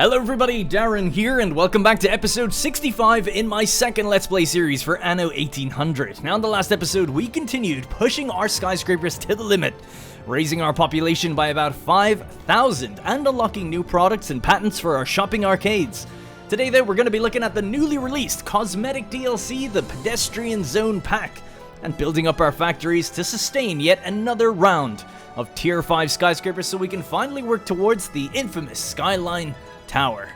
Hello everybody, Darren here, and welcome back to episode 65 in my second Let's Play series for Anno 1800. Now in the last episode, we continued pushing our skyscrapers to the limit, raising our population by about 5,000, and unlocking new products and patents for our shopping arcades. Today though, we're going to be looking at the newly released cosmetic DLC, the Pedestrian Zone Pack, and building up our factories to sustain yet another round of Tier 5 skyscrapers so we can finally work towards the infamous Skyline Tower.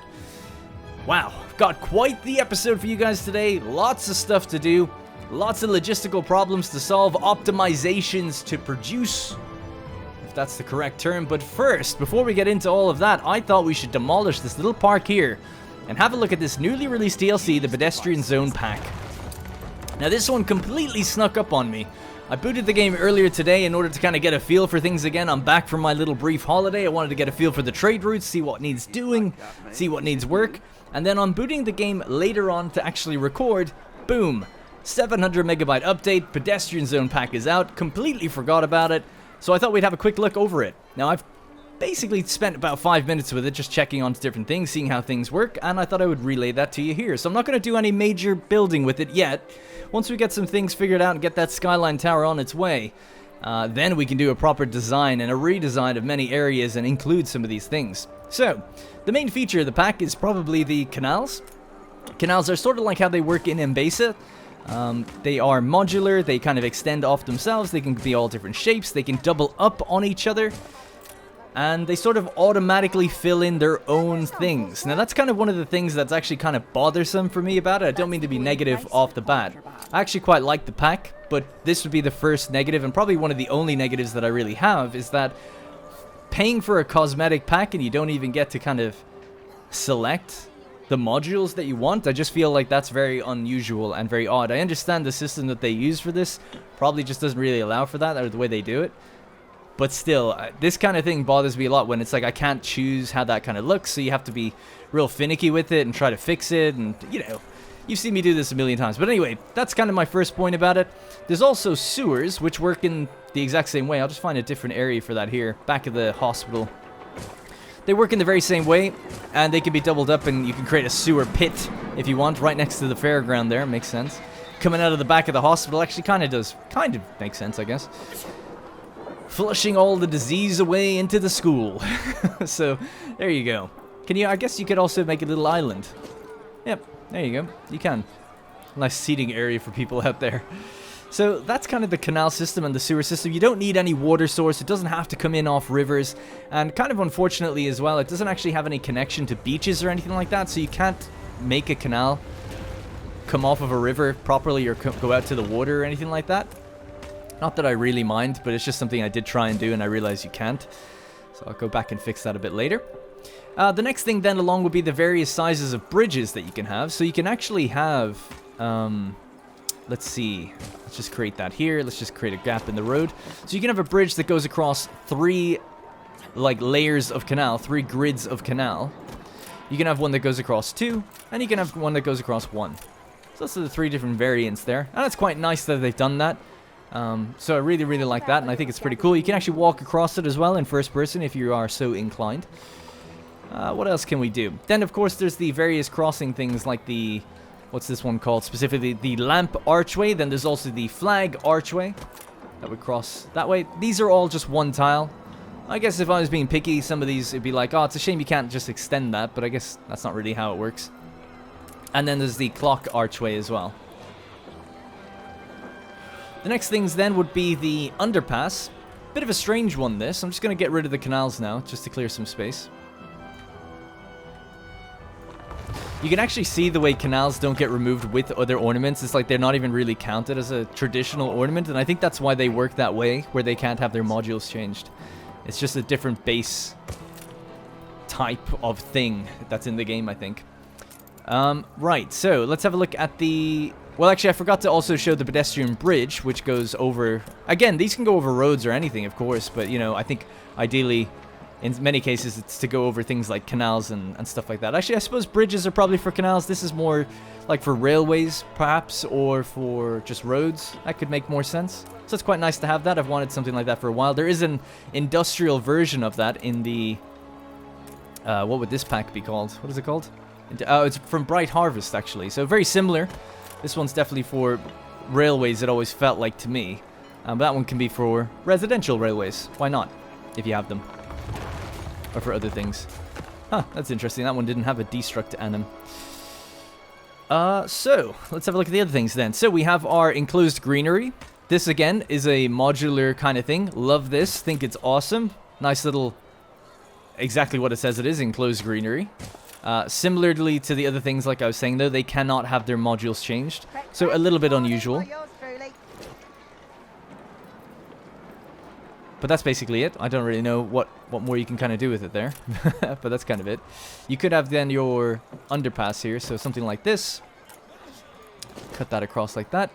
Wow, I've got quite the episode for you guys today. Lots of stuff to do, lots of logistical problems to solve, optimizations to produce, if that's the correct term. But first, before we get into all of that, I thought we should demolish this little park here and have a look at this newly released DLC, the Pedestrian Zone Pack. Now this one completely snuck up on me. I booted the game earlier today in order to kind of get a feel for things again. I'm back from my little brief holiday. I wanted to get a feel for the trade routes, see what needs doing, see what needs work. And then on booting the game later on to actually record, boom, 700 megabyte update, Pedestrian Zone Pack is out, completely forgot about it. So I thought we'd have a quick look over it. Now I've basically spent about 5 minutes with it, just checking on different things, seeing how things work, and I thought I would relay that to you here. So I'm not going to do any major building with it yet. Once we get some things figured out and get that Skyline Tower on its way, then we can do a proper design and a redesign of many areas and include some of these things. So, the main feature of the pack is probably the canals. Canals are sort of like how they work in Mbesa. They are modular, they kind of extend off themselves, they can be all different shapes, they can double up on each other, and they sort of automatically fill in their own things. Now that's kind of one of the things that's actually kind of bothersome for me about it. I don't mean to be negative off the bat. I actually quite like the pack, but this would be the first negative, and probably one of the only negatives that I really have, is that paying for a cosmetic pack and you don't even get to kind of select the modules that you want. I just feel like that's very unusual and very odd. I understand the system that they use for this probably just doesn't really allow for that, or the way they do it. But still, this kind of thing bothers me a lot when it's like I can't choose how that kind of looks, so you have to be real finicky with it and try to fix it, and, you know, you've seen me do this a million times. But anyway, that's kind of my first point about it. There's also sewers, which work in the exact same way. I'll just find a different area for that here, back of the hospital. They work in the very same way, and they can be doubled up, and you can create a sewer pit, if you want, right next to the fairground there. Makes sense. Coming out of the back of the hospital actually kind of makes sense, I guess. Flushing all the disease away into the school. So, there you go. I guess you could also make a little island. Yep, there you go. You can. Nice seating area for people out there. So, that's kind of the canal system and the sewer system. You don't need any water source. It doesn't have to come in off rivers. And kind of unfortunately as well, it doesn't actually have any connection to beaches or anything like that. So, you can't make a canal come off of a river properly or go out to the water or anything like that. Not that I really mind, but it's just something I did try and do, and I realized you can't. So I'll go back and fix that a bit later. The next thing then along would be the various sizes of bridges that you can have. So you can actually have, let's see, let's just create that here. Let's just create a gap in the road. So you can have a bridge that goes across three, like, layers of canal, 3 grids of canal. You can have one that goes across 2, and you can have one that goes across 1. So those are the 3 different variants there. And it's quite nice that they've done that. So I really, really like that, and I think it's pretty cool. You can actually walk across it as well in first person if you are so inclined. What else can we do? Then, of course, there's the various crossing things like the... What's this one called? Specifically, the lamp archway. Then there's also the flag archway that would cross that way. These are all just one tile. I guess if I was being picky, some of these, it'd be like, oh, it's a shame you can't just extend that, but I guess that's not really how it works. And then there's the clock archway as well. The next things then would be the underpass. Bit of a strange one, this. I'm just going to get rid of the canals now, just to clear some space. You can actually see the way canals don't get removed with other ornaments. It's like they're not even really counted as a traditional ornament, and I think that's why they work that way, where they can't have their modules changed. It's just a different base type of thing that's in the game, I think. Right, so let's have a look at the... Well, actually, I forgot to also show the pedestrian bridge, which goes over... Again, these can go over roads or anything, of course, but, you know, I think ideally, in many cases, it's to go over things like canals and stuff like that. Actually, I suppose bridges are probably for canals. This is more like for railways, perhaps, or for just roads. That could make more sense. So it's quite nice to have that. I've wanted something like that for a while. There is an industrial version of that in the What would this pack be called? What is it called? Oh, it's from Bright Harvest, actually. So very similar. This one's definitely for railways, it always felt like to me. But that one can be for residential railways. Why not? If you have them. Or for other things. Huh, that's interesting. That one didn't have a destruct anim. So, let's have a look at the other things then. So, we have our enclosed greenery. This, again, is a modular kind of thing. Love this. Think it's awesome. Nice little... Exactly what it says it is, enclosed greenery. Similarly to the other things, like I was saying, though, they cannot have their modules changed. So, a little bit unusual. But that's basically it. I don't really know what more you can kind of do with it there. But that's kind of it. You could have then your underpass here. So something like this. Cut that across like that.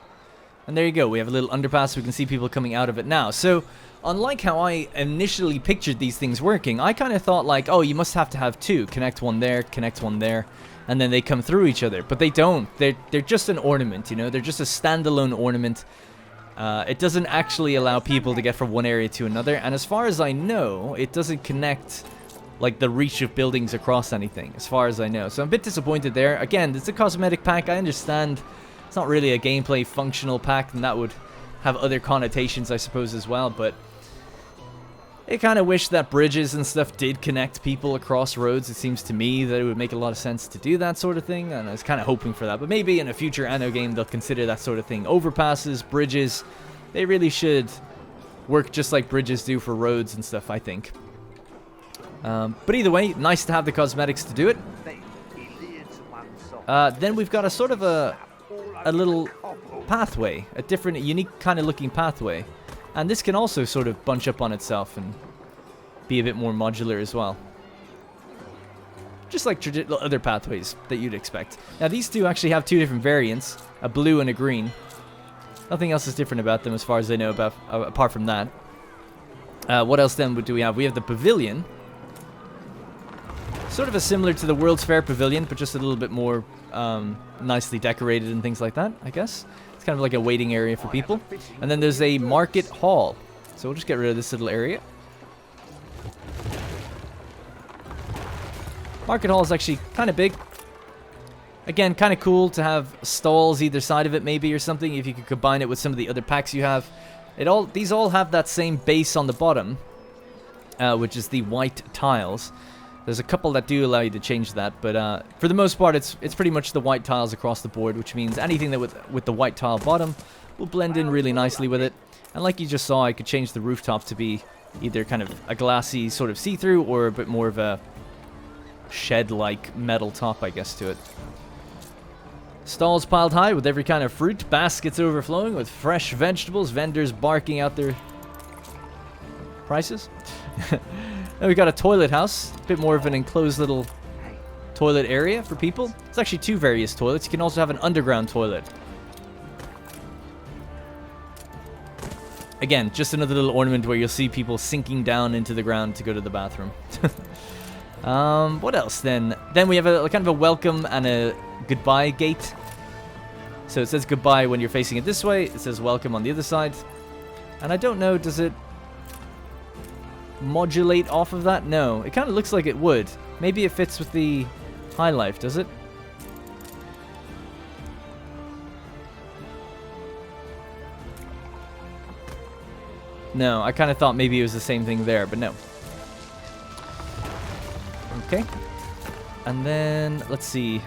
And there you go. We have a little underpass. We can see people coming out of it now. So unlike how I initially pictured these things working, I kind of thought like, oh, you must have to have two. Connect one there, and then they come through each other. But they don't. They're just an ornament, you know. They're just a standalone ornament. It doesn't actually allow people to get from one area to another, and as far as I know, it doesn't connect like the reach of buildings across anything, as far as I know. So I'm a bit disappointed there. Again, it's a cosmetic pack. I understand it's not really a gameplay functional pack, and that would have other connotations, I suppose, as well, but I kind of wish that bridges and stuff did connect people across roads. It seems to me that it would make a lot of sense to do that sort of thing, and I was kind of hoping for that. But maybe in a future Anno game, they'll consider that sort of thing. Overpasses, bridges, they really should work just like bridges do for roads and stuff, I think. But either way, nice to have the cosmetics to do it. Then we've got a sort of a little pathway, a different, unique kind of looking pathway. And this can also sort of bunch up on itself and be a bit more modular as well. Just like other pathways that you'd expect. Now these two actually have two different variants, a blue and a green. Nothing else is different about them as far as I know, about apart from that. What else then do we have? We have the pavilion. Sort of a similar to the World's Fair pavilion, but just a little bit more nicely decorated and things like that, I guess. It's kind of like a waiting area for people. And then there's a market hall. So we'll just get rid of this little area. Market hall is actually kind of big. Again, kind of cool to have stalls either side of it maybe or something, if you could combine it with some of the other packs you have. These all have that same base on the bottom, which is the white tiles. There's a couple that do allow you to change that, but for the most part, it's pretty much the white tiles across the board, which means anything that with the white tile bottom will blend in really nicely with it. And like you just saw, I could change the rooftop to be either kind of a glassy sort of see-through or a bit more of a shed-like metal top, I guess, to it. Stalls piled high with every kind of fruit, baskets overflowing with fresh vegetables, vendors barking out their prices. Then we got a toilet house, a bit more of an enclosed little toilet area for people. It's actually two various toilets. You can also have an underground toilet. Again, just another little ornament where you'll see people sinking down into the ground to go to the bathroom. What else then? Then we have a kind of a welcome and a goodbye gate. So it says goodbye when you're facing it this way. It says welcome on the other side. And I don't know, does it modulate off of that? No, it kind of looks like it would. Maybe it fits with the high life, does it? No, I kind of thought maybe it was the same thing there, but no. Okay. And then, let's see.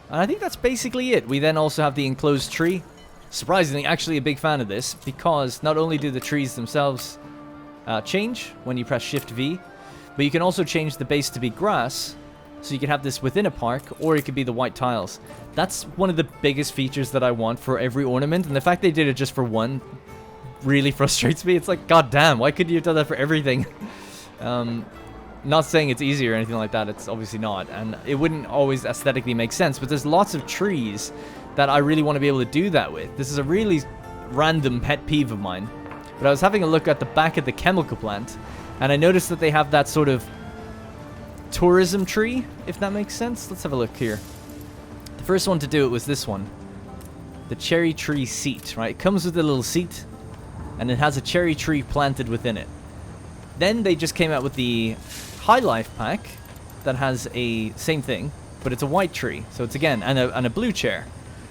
And I think that's basically it. We then also have the enclosed tree. Surprisingly, actually a big fan of this, because not only do the trees themselves change when you press Shift V, but you can also change the base to be grass, so you can have this within a park, or it could be the white tiles. That's one of the biggest features that I want for every ornament, and the fact they did it just for one really frustrates me. It's like, god damn, why couldn't you have done that for everything? Not saying it's easy or anything like that, it's obviously not, and it wouldn't always aesthetically make sense, but there's lots of trees that I really want to be able to do that with. This is a really random pet peeve of mine, but I was having a look at the back of the chemical plant, and I noticed that they have that sort of tourism tree, if that makes sense. Let's have a look here. The first one to do it was this one. The cherry tree seat, right? It comes with a little seat, and it has a cherry tree planted within it. Then they just came out with the High Life pack that has a same thing, but it's a white tree. So it's again, and a blue chair.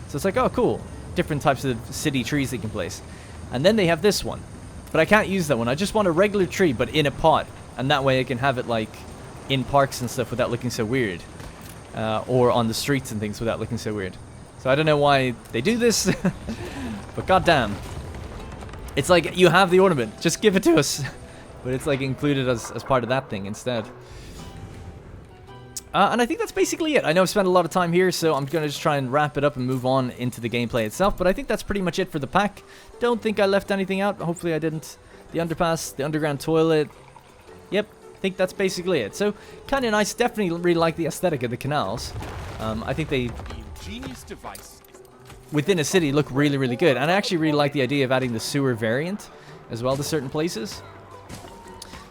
So it's like, oh cool, different types of city trees they can place. And then they have this one, but I can't use that one. I just want a regular tree, but in a pot, and that way I can have it like in parks and stuff without looking so weird, or on the streets and things without looking so weird. So I don't know why they do this, but goddamn, it's like you have the ornament, just give it to us. But it's like included as part of that thing instead. And I think that's basically it. I know I've spent a lot of time here, so I'm going to just try and wrap it up and move on into the gameplay itself. But I think that's pretty much it for the pack. Don't think I left anything out. Hopefully I didn't. The underpass, the underground toilet. Yep, I think that's basically it. So, kind of nice. Definitely really like the aesthetic of the canals. I think they, within a city, look really, really good. And I actually really like the idea of adding the sewer variant as well to certain places.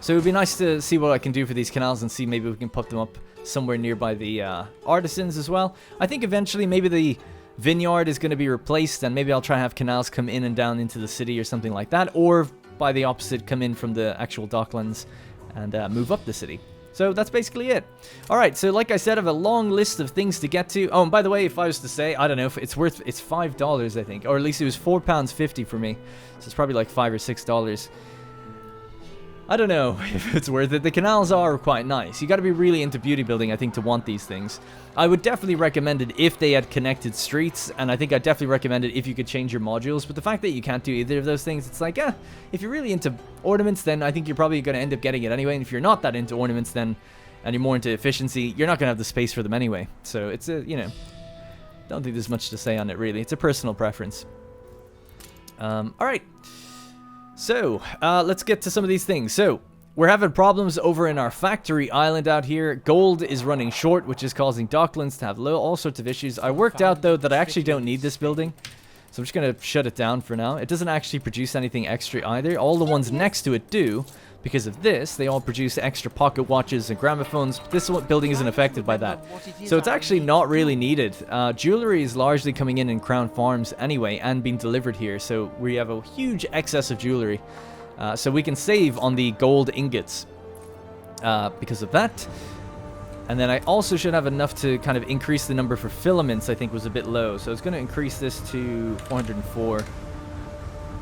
So it would be nice to see what I can do for these canals and see maybe we can put them up somewhere nearby the artisans as well. I think eventually maybe the vineyard is going to be replaced, and maybe I'll try and have canals come in and down into the city or something like that, or by the opposite, come in from the actual docklands and move up the city. So that's basically it. Alright, so like I said, I have a long list of things to get to. Oh, and by the way, if I was to say, I don't know, if it's worth, it's $5 I think, or at least it was £4.50 for me, so it's probably like $5 or $6. I don't know if it's worth it. The canals are quite nice. You got to be really into beauty building, I think, to want these things. I would definitely recommend it if they had connected streets, and I think I'd definitely recommend it if you could change your modules. But the fact that you can't do either of those things, it's like, if you're really into ornaments, then I think you're probably going to end up getting it anyway. And if you're not that into ornaments, then, and you're more into efficiency, you're not going to have the space for them anyway. So it's a, you know, don't think there's much to say on it, really. It's a personal preference. Alright. So, let's get to some of these things. So, we're having problems over in our factory island out here. Gold is running short, which is causing docklands to have all sorts of issues. I worked out, though, that I actually don't need this building. So I'm just going to shut it down for now. It doesn't actually produce anything extra either. All the ones next to it do. Because of this, they all produce extra pocket watches and gramophones. This building isn't affected by that. So it's actually not really needed. Jewelry is largely coming in Crown Farms anyway and being delivered here. So we have a huge excess of jewelry. So we can save on the gold ingots because of that. And then I also should have enough to kind of increase the number for filaments. I think was a bit low. So it's going to increase this to 404.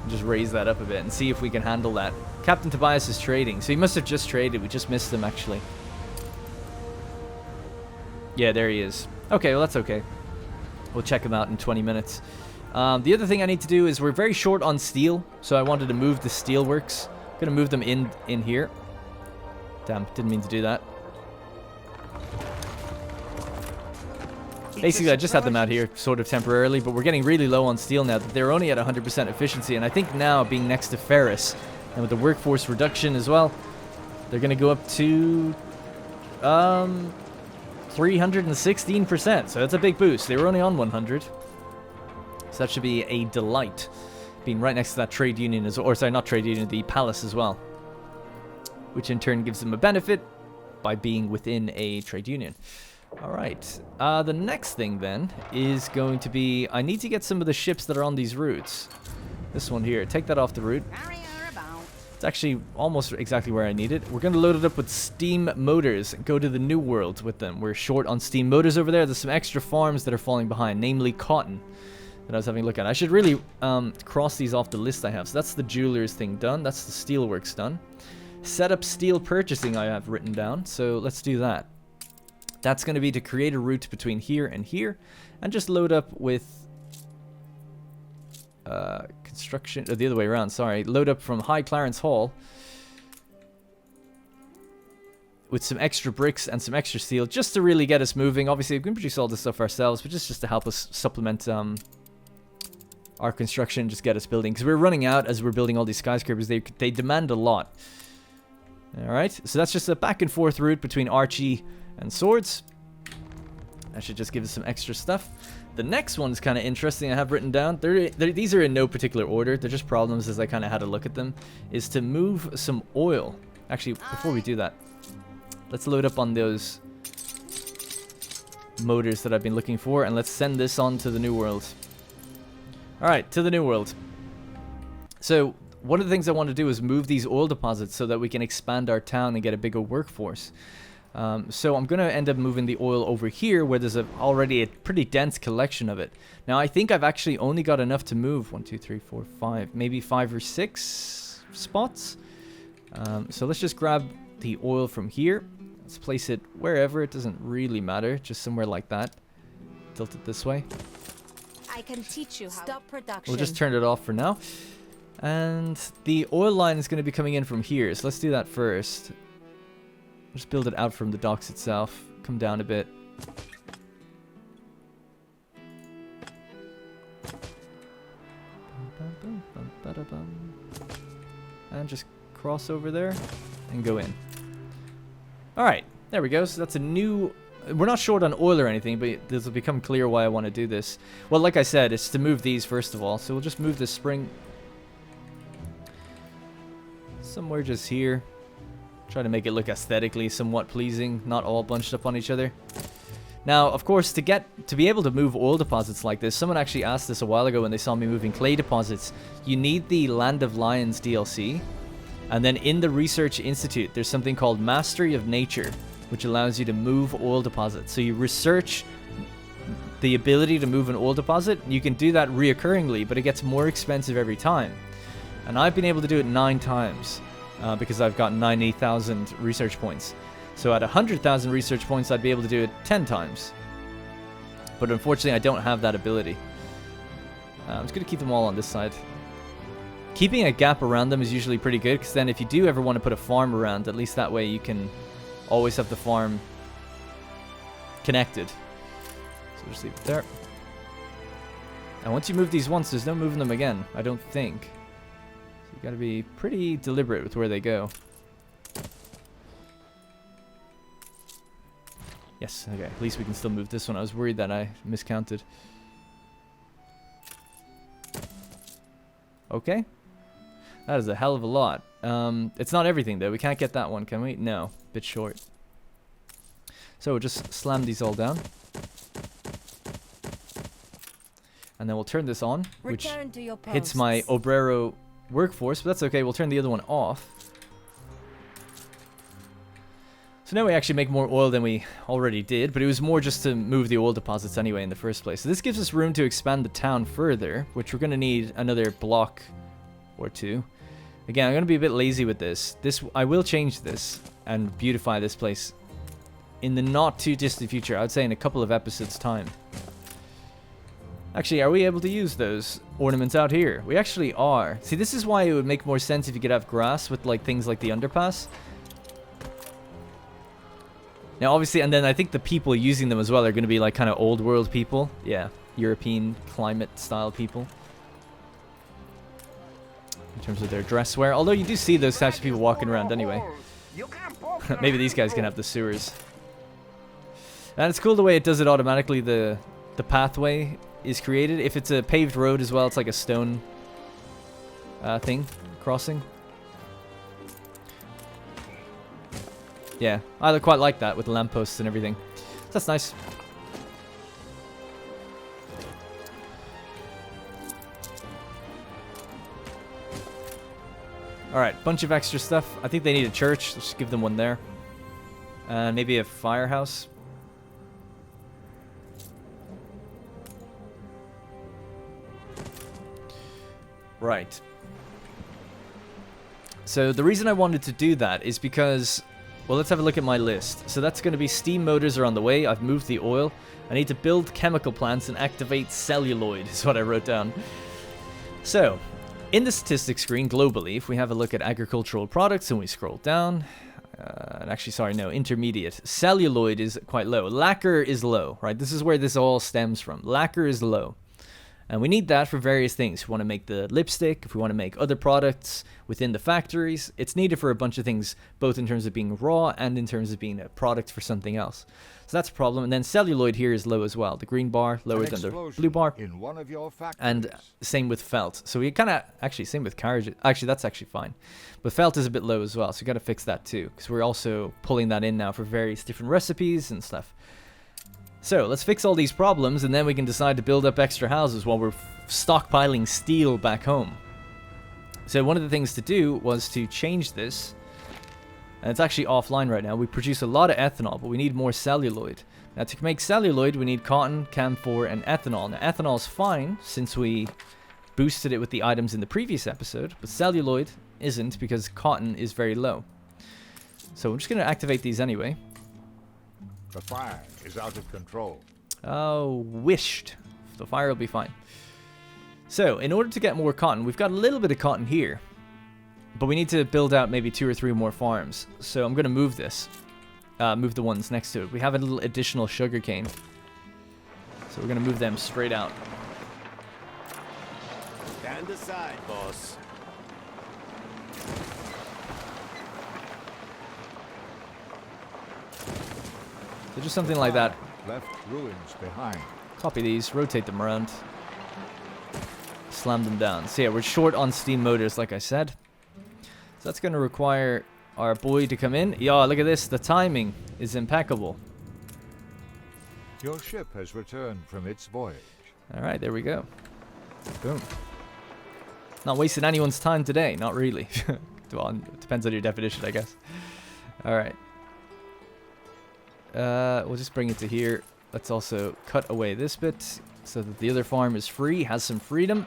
Just raise that up a bit and see if we can handle that. Captain Tobias is trading, so he must have just traded. We just missed him, actually. Yeah, there he is. Okay, well, that's okay. We'll check him out in 20 minutes. The other thing I need to do is we're very short on steel, so I wanted to move the steel works. I'm going to move them in here. Damn, didn't mean to do that. Basically, I just had them out here sort of temporarily, but we're getting really low on steel now. They're only at 100% efficiency, and I think now, being next to ferrous, and with the workforce reduction as well, they're going to go up to 316%. So that's a big boost. They were only on 100. So that should be a delight, being right next to that trade union, or sorry, not trade union, the palace as well. Which in turn gives them a benefit by being within a trade union. Alright, the next thing then is going to be, I need to get some of the ships that are on these routes. This one here, take that off the route. It's actually almost exactly where I need it. We're going to load it up with steam motors and go to the New World with them. We're short on steam motors over there. There's some extra farms that are falling behind, namely cotton, that I was having a look at. I should really cross these off the list I have. So that's the jewelers thing done. That's the steelworks done. Set up steel purchasing I have written down, so let's do that. That's going to be to create a route between here and here, and just load up with construction, or the other way around, sorry. Load up from High Clarence Hall with some extra bricks and some extra steel, just to really get us moving. Obviously, we can produce all this stuff ourselves, but just to help us supplement our construction, just get us building. Because we're running out as we're building all these skyscrapers. They demand a lot. Alright, so that's just a back and forth route between Archie and swords. That should just give us some extra stuff. The next one's kind of interesting. I have written down. These are in no particular order. They're just problems as I kind of had a look at them. Is to move some oil. Actually, before we do that, let's load up on those motors that I've been looking for, and let's send this on to the New World. Alright, to the New World. So, one of the things I want to do is move these oil deposits so that we can expand our town and get a bigger workforce. So I'm going to end up moving the oil over here where there's already a pretty dense collection of it. Now I think I've actually only got enough to move 1, 2, 3, 4, 5, maybe 5 or 6 spots. So let's just grab the oil from here. Let's place it wherever. It doesn't really matter. Just somewhere like that. Tilt it this way. I can teach you how. Stop production. We'll just turn it off for now. And the oil line is going to be coming in from here. So let's do that first. Just build it out from the docks itself. Come down a bit. And just cross over there and go in. Alright, there we go. So that's a new... We're not short on oil or anything, but this will become clear why I want to do this. Well, like I said, it's to move these first of all. So we'll just move this spring somewhere just here. Try to make it look aesthetically somewhat pleasing, not all bunched up on each other. Now, of course, to be able to move oil deposits like this, someone actually asked this a while ago when they saw me moving clay deposits. You need the Land of Lions DLC, and then in the Research Institute, there's something called Mastery of Nature, which allows you to move oil deposits. So you research the ability to move an oil deposit. You can do that reoccurringly, but it gets more expensive every time. And I've been able to do it 9 times because I've got 90,000 research points. So at 100,000 research points, I'd be able to do it 10 times. But unfortunately, I don't have that ability. I'm just going to keep them all on this side. Keeping a gap around them is usually pretty good, because then if you do ever want to put a farm around, at least that way you can always have the farm connected. So just leave it there. And once you move these once, there's no moving them again, I don't think. So you got to be pretty deliberate with where they go. Yes, okay, at least we can still move this one. I was worried that I miscounted. Okay. That is a hell of a lot. It's not everything, though. We can't get that one, can we? No. Bit short. So we'll just slam these all down. And then we'll turn this on, which hits my obrero workforce, but that's okay. We'll turn the other one off. So now we actually make more oil than we already did, but it was more just to move the oil deposits anyway in the first place. So this gives us room to expand the town further, which we're going to need another block or 2. Again, I'm going to be a bit lazy with this. I will change this and beautify this place in the not too distant future. I would say in a couple of episodes' time. Actually, are we able to use those ornaments out here? We actually are. See, this is why it would make more sense if you could have grass with like things like the underpass. Now, obviously, and then I think the people using them as well are going to be like kind of old world people. Yeah, European climate style people. In terms of their dress wear. Although you do see those types of people walking around anyway. Maybe these guys can have the sewers. And it's cool the way it does it automatically. The pathway is created. If it's a paved road as well, it's like a stone thing. Crossing. Yeah, I quite like that with the lampposts and everything. That's nice. Alright, bunch of extra stuff. I think they need a church. Let's just give them one there. And maybe a firehouse. Right. So the reason I wanted to do that is because... Well, let's have a look at my list. So that's going to be steam motors are on the way. I've moved the oil. I need to build chemical plants and activate celluloid is what I wrote down. So, in the statistics screen globally, if we have a look at agricultural products and we scroll down, and actually, sorry, no, intermediate. Celluloid is quite low. Lacquer is low, right? This is where this all stems from. Lacquer is low. And we need that for various things. If we want to make the lipstick, if we want to make other products within the factories, it's needed for a bunch of things, both in terms of being raw and in terms of being a product for something else. So that's a problem. And then celluloid here is low as well. The green bar lower than the blue bar. In one of your and same with felt. So we kind of, actually, same with carriage. Actually, that's actually fine. But felt is a bit low as well. So we got to fix that too. Because we're also pulling that in now for various different recipes and stuff. So, let's fix all these problems, and then we can decide to build up extra houses while we're stockpiling steel back home. So one of the things to do was to change this. And it's actually offline right now. We produce a lot of ethanol, but we need more celluloid. Now to make celluloid, we need cotton, camphor, and ethanol. Now ethanol is fine since we boosted it with the items in the previous episode, but celluloid isn't because cotton is very low. So I'm just going to activate these anyway. The fire is out of control. Oh, wished. The fire will be fine. So, in order to get more cotton, we've got a little bit of cotton here. But we need to build out maybe 2 or 3 more farms. So I'm going to move this. Move the ones next to it. We have a little additional sugarcane. So we're going to move them straight out. Stand aside, boss. So just something like that. Left ruins behind. Copy these, rotate them around. Slam them down. So yeah, we're short on steam motors, like I said. So that's going to require our boy to come in. Yeah, look at this. The timing is impeccable. Your ship has returned from its voyage. Alright, there we go. Boom. Not wasting anyone's time today. Not really. Well, it depends on your definition, I guess. Alright. We'll just bring it to here. Let's also cut away this bit so that the other farm is free, has some freedom.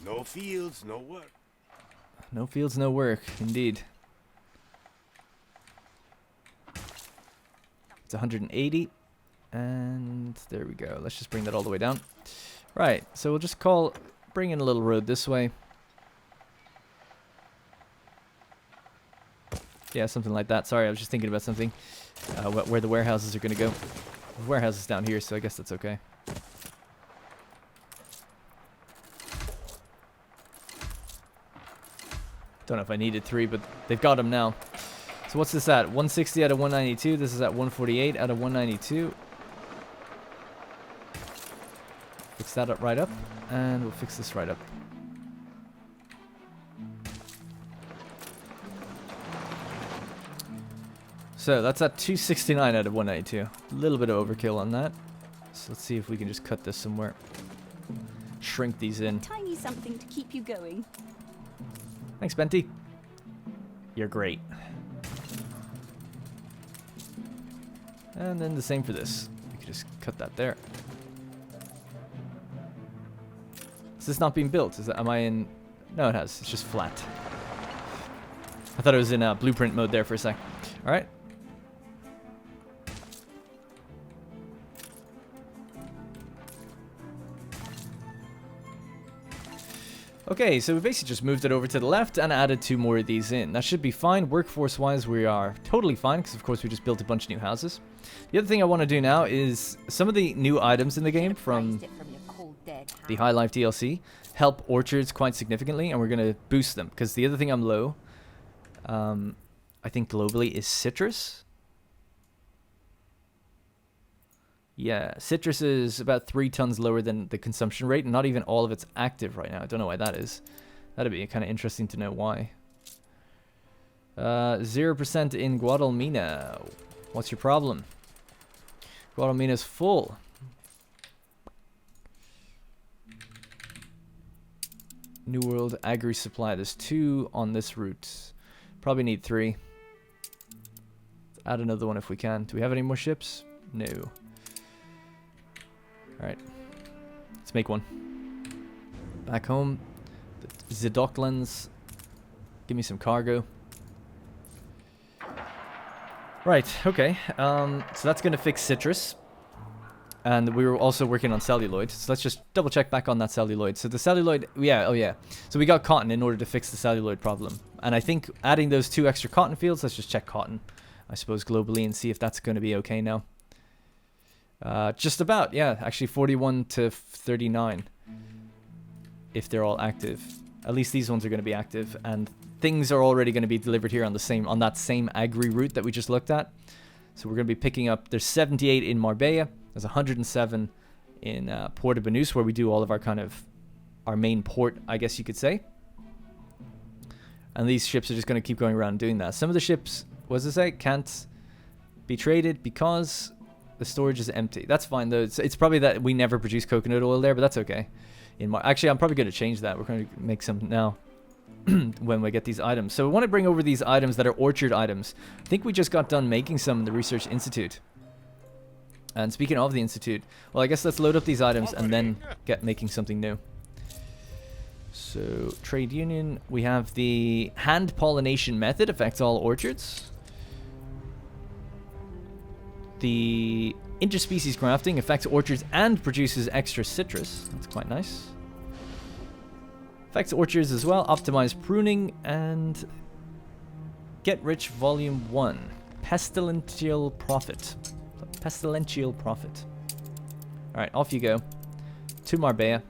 No fields, no work. No fields, no work, indeed. It's 180. And there we go. Let's just bring that all the way down. Right, so we'll just bring in a little road this way. Yeah, something like that. Sorry, I was just thinking about something. Where the warehouses are going to go. The warehouse is down here, so I guess that's okay. Don't know if I needed 3, but they've got them now. So what's this at? 160 out of 192. This is at 148 out of 192. Fix that up right up. And we'll fix this right up. So that's at 269 out of 192. A little bit of overkill on that. So let's see if we can just cut this somewhere. Shrink these in. Tiny something to keep you going. Thanks, Benty. You're great. And then the same for this. We could just cut that there. Is this not being built? Am I in... No, it has. It's just flat. I thought it was in blueprint mode there for a sec. Alright. Okay, so we basically just moved it over to the left and added 2 more of these in. That should be fine. Workforce-wise, we are totally fine because, of course, we just built a bunch of new houses. The other thing I want to do now is some of the new items in the game from the High Life DLC help orchards quite significantly, and we're going to boost them because the other thing I'm low, I think globally, is citrus. Yeah, citrus is about 3 tons lower than the consumption rate, and not even all of it's active right now. I don't know why that is. That'd be kind of interesting to know why. 0% in Guadalmina. What's your problem? Guadalmina's full. New World Agri Supply. There's 2 on this route. Probably need 3. Let's add another one if we can. Do we have any more ships? No. Alright. Let's make one. Back home. The Docklands. Give me some cargo. Right, okay. So that's going to fix citrus. And we were also working on celluloid. So let's just double check back on that celluloid. So the celluloid, yeah, oh yeah. So we got cotton in order to fix the celluloid problem. And I think adding those 2 extra cotton fields, let's just check cotton, I suppose, globally and see if that's going to be okay now. Just about, yeah, actually 41 to 39 if they're all active. At least these ones are going to be active, and things are already going to be delivered here on that same agri route that we just looked at. So we're going to be picking up, there's 78 in Marbella, there's 107 in Port of Banús, where we do all of our main port, I guess you could say. And these ships are just going to keep going around doing that. Some of the ships, what does it say? Can't be traded because The storage is empty. That's fine though. It's probably that we never produce coconut oil there, but that's okay. Actually, I'm probably going to change that. We're going to make some now when we get these items. So we want to bring over these items that are orchard items. I think we just got done making some in the Research Institute. And speaking of the Institute, well, I guess let's load up these items and then get making something new. So, trade union, we have the hand pollination method, affects all orchards. The interspecies grafting affects orchards and produces extra citrus. That's quite nice. Affects orchards as well. Optimize pruning and get rich volume 1. Pestilential profit. Pestilential profit. Alright, off you go. To Marbella.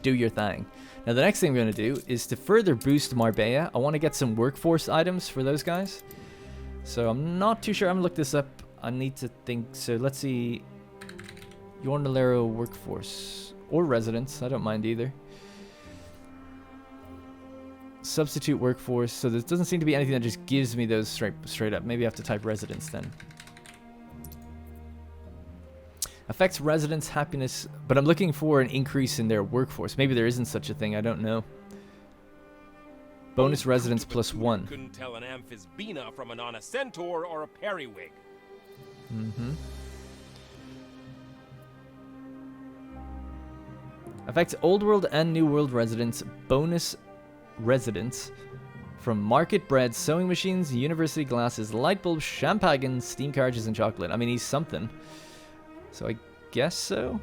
Do your thing. Now the next thing we're going to do is to further boost Marbella. I want to get some workforce items for those guys. So I'm not too sure. I'm going to look this up. I need to think. So let's see. Yornalero workforce. Or residents. I don't mind either. Substitute workforce. So there doesn't seem to be anything that just gives me those straight up. Maybe I have to type residents then. Affects residents' happiness, but I'm looking for an increase in their workforce. Maybe there isn't such a thing. I don't know. Bonus residents plus 1. Couldn't tell an amphisbena from an on a centaur or a periwig. Affects Old World and New World residents. Bonus residents from market bread, sewing machines, university glasses, light bulbs, champagne, steam carriages, and chocolate. I mean, he's something. So I guess so.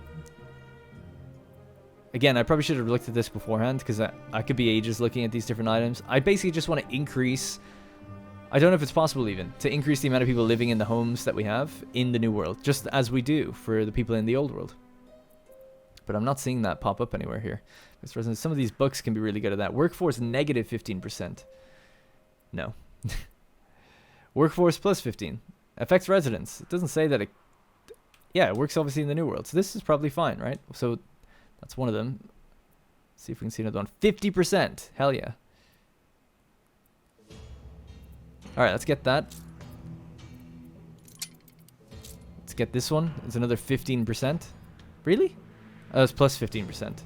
Again, I probably should have looked at this beforehand because I could be ages looking at these different items. I basically just want to increase... I don't know if it's possible even to increase the amount of people living in the homes that we have in the New World, just as we do for the people in the Old World. But I'm not seeing that pop up anywhere here. Some of these books can be really good at that. Workforce negative 15%. No. Workforce plus 15. Affects residents. It doesn't say that it... Yeah, it works obviously in the New World. So this is probably fine, right? So that's one of them. Let's see if we can see another one. 50%. Hell yeah. Alright, let's get that. Let's get this one. It's another 15%. Really? Oh, it's plus 15%.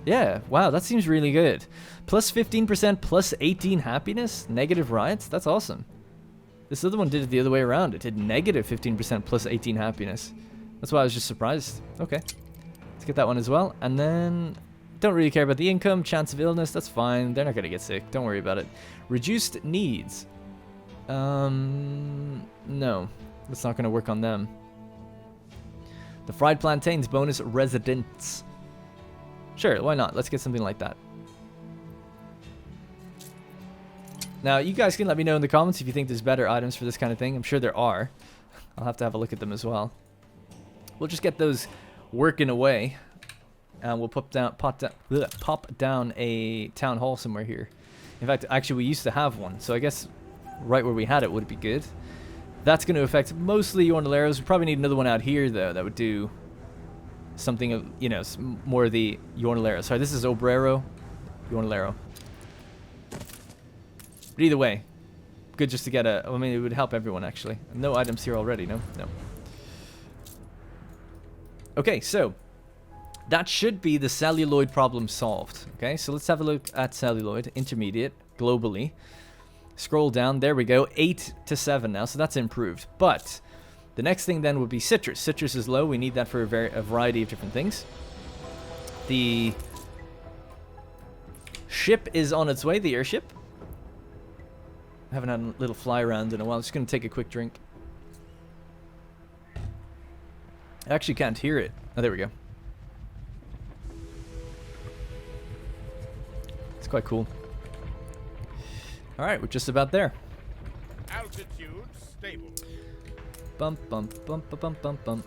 Yeah, wow, that seems really good. Plus 15%, plus 18 happiness, negative riots. That's awesome. This other one did it the other way around. It did negative 15% plus 18 happiness. That's why I was just surprised. Okay. Let's get that one as well. And then... Don't really care about the income. Chance of illness. That's fine. They're not going to get sick. Don't worry about it. Reduced needs. No. That's not going to work on them. The fried plantains. Bonus residents. Sure, why not? Let's get something like that. Now, you guys can let me know in the comments if you think there's better items for this kind of thing. I'm sure there are. I'll have to have a look at them as well. We'll just get those working away. And we'll pop down a town hall somewhere here. In fact, actually, we used to have one. So I guess right where we had it would be good. That's going to affect mostly Yornaleros. We probably need another one out here, though, that would do something of, you know, more of the Yornalero. Sorry, this is Obrero. Yornalero. But either way, good just to get a... I mean, it would help everyone, actually. No items here already, no? No. Okay, so... That should be the celluloid problem solved. Okay, so let's have a look at celluloid. Intermediate, globally. Scroll down, there we go. 8 to 7 now, so that's improved. But the next thing then would be citrus. Citrus is low, we need that for a variety of different things. The ship is on its way, the airship. I haven't had a little fly around in a while. I'm just going to take a quick drink. I actually can't hear it. Oh, there we go. It's quite cool. Alright, we're just about there. Altitude stable. Bump, bump, bump, bump, bump, bump, bump.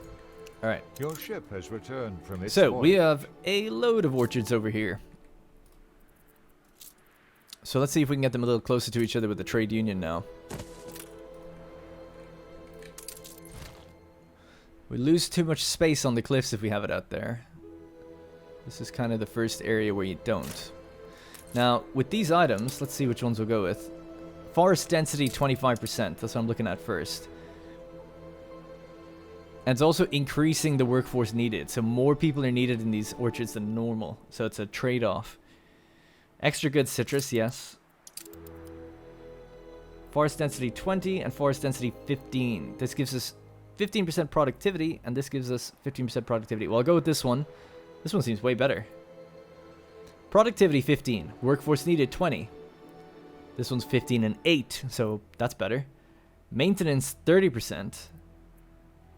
Alright. Your ship has returned from its So, voyage. we have a load of orchards over here. So let's see if we can get them a little closer to each other with the trade union now. We lose too much space on the cliffs if we have it out there. This is kind of the first area where you don't. Now, with these items, let's see which ones we'll go with. Forest density 25%. That's what I'm looking at first. And it's also increasing the workforce needed. So more people are needed in these orchards than normal. So it's a trade-off. Extra good citrus, yes. Forest density 20 and forest density 15. This gives us 15% productivity, and this gives us 15% productivity. Well, I'll go with this one. This one seems way better. Productivity 15. Workforce needed 20. This one's 15 and 8, so that's better. Maintenance 30%.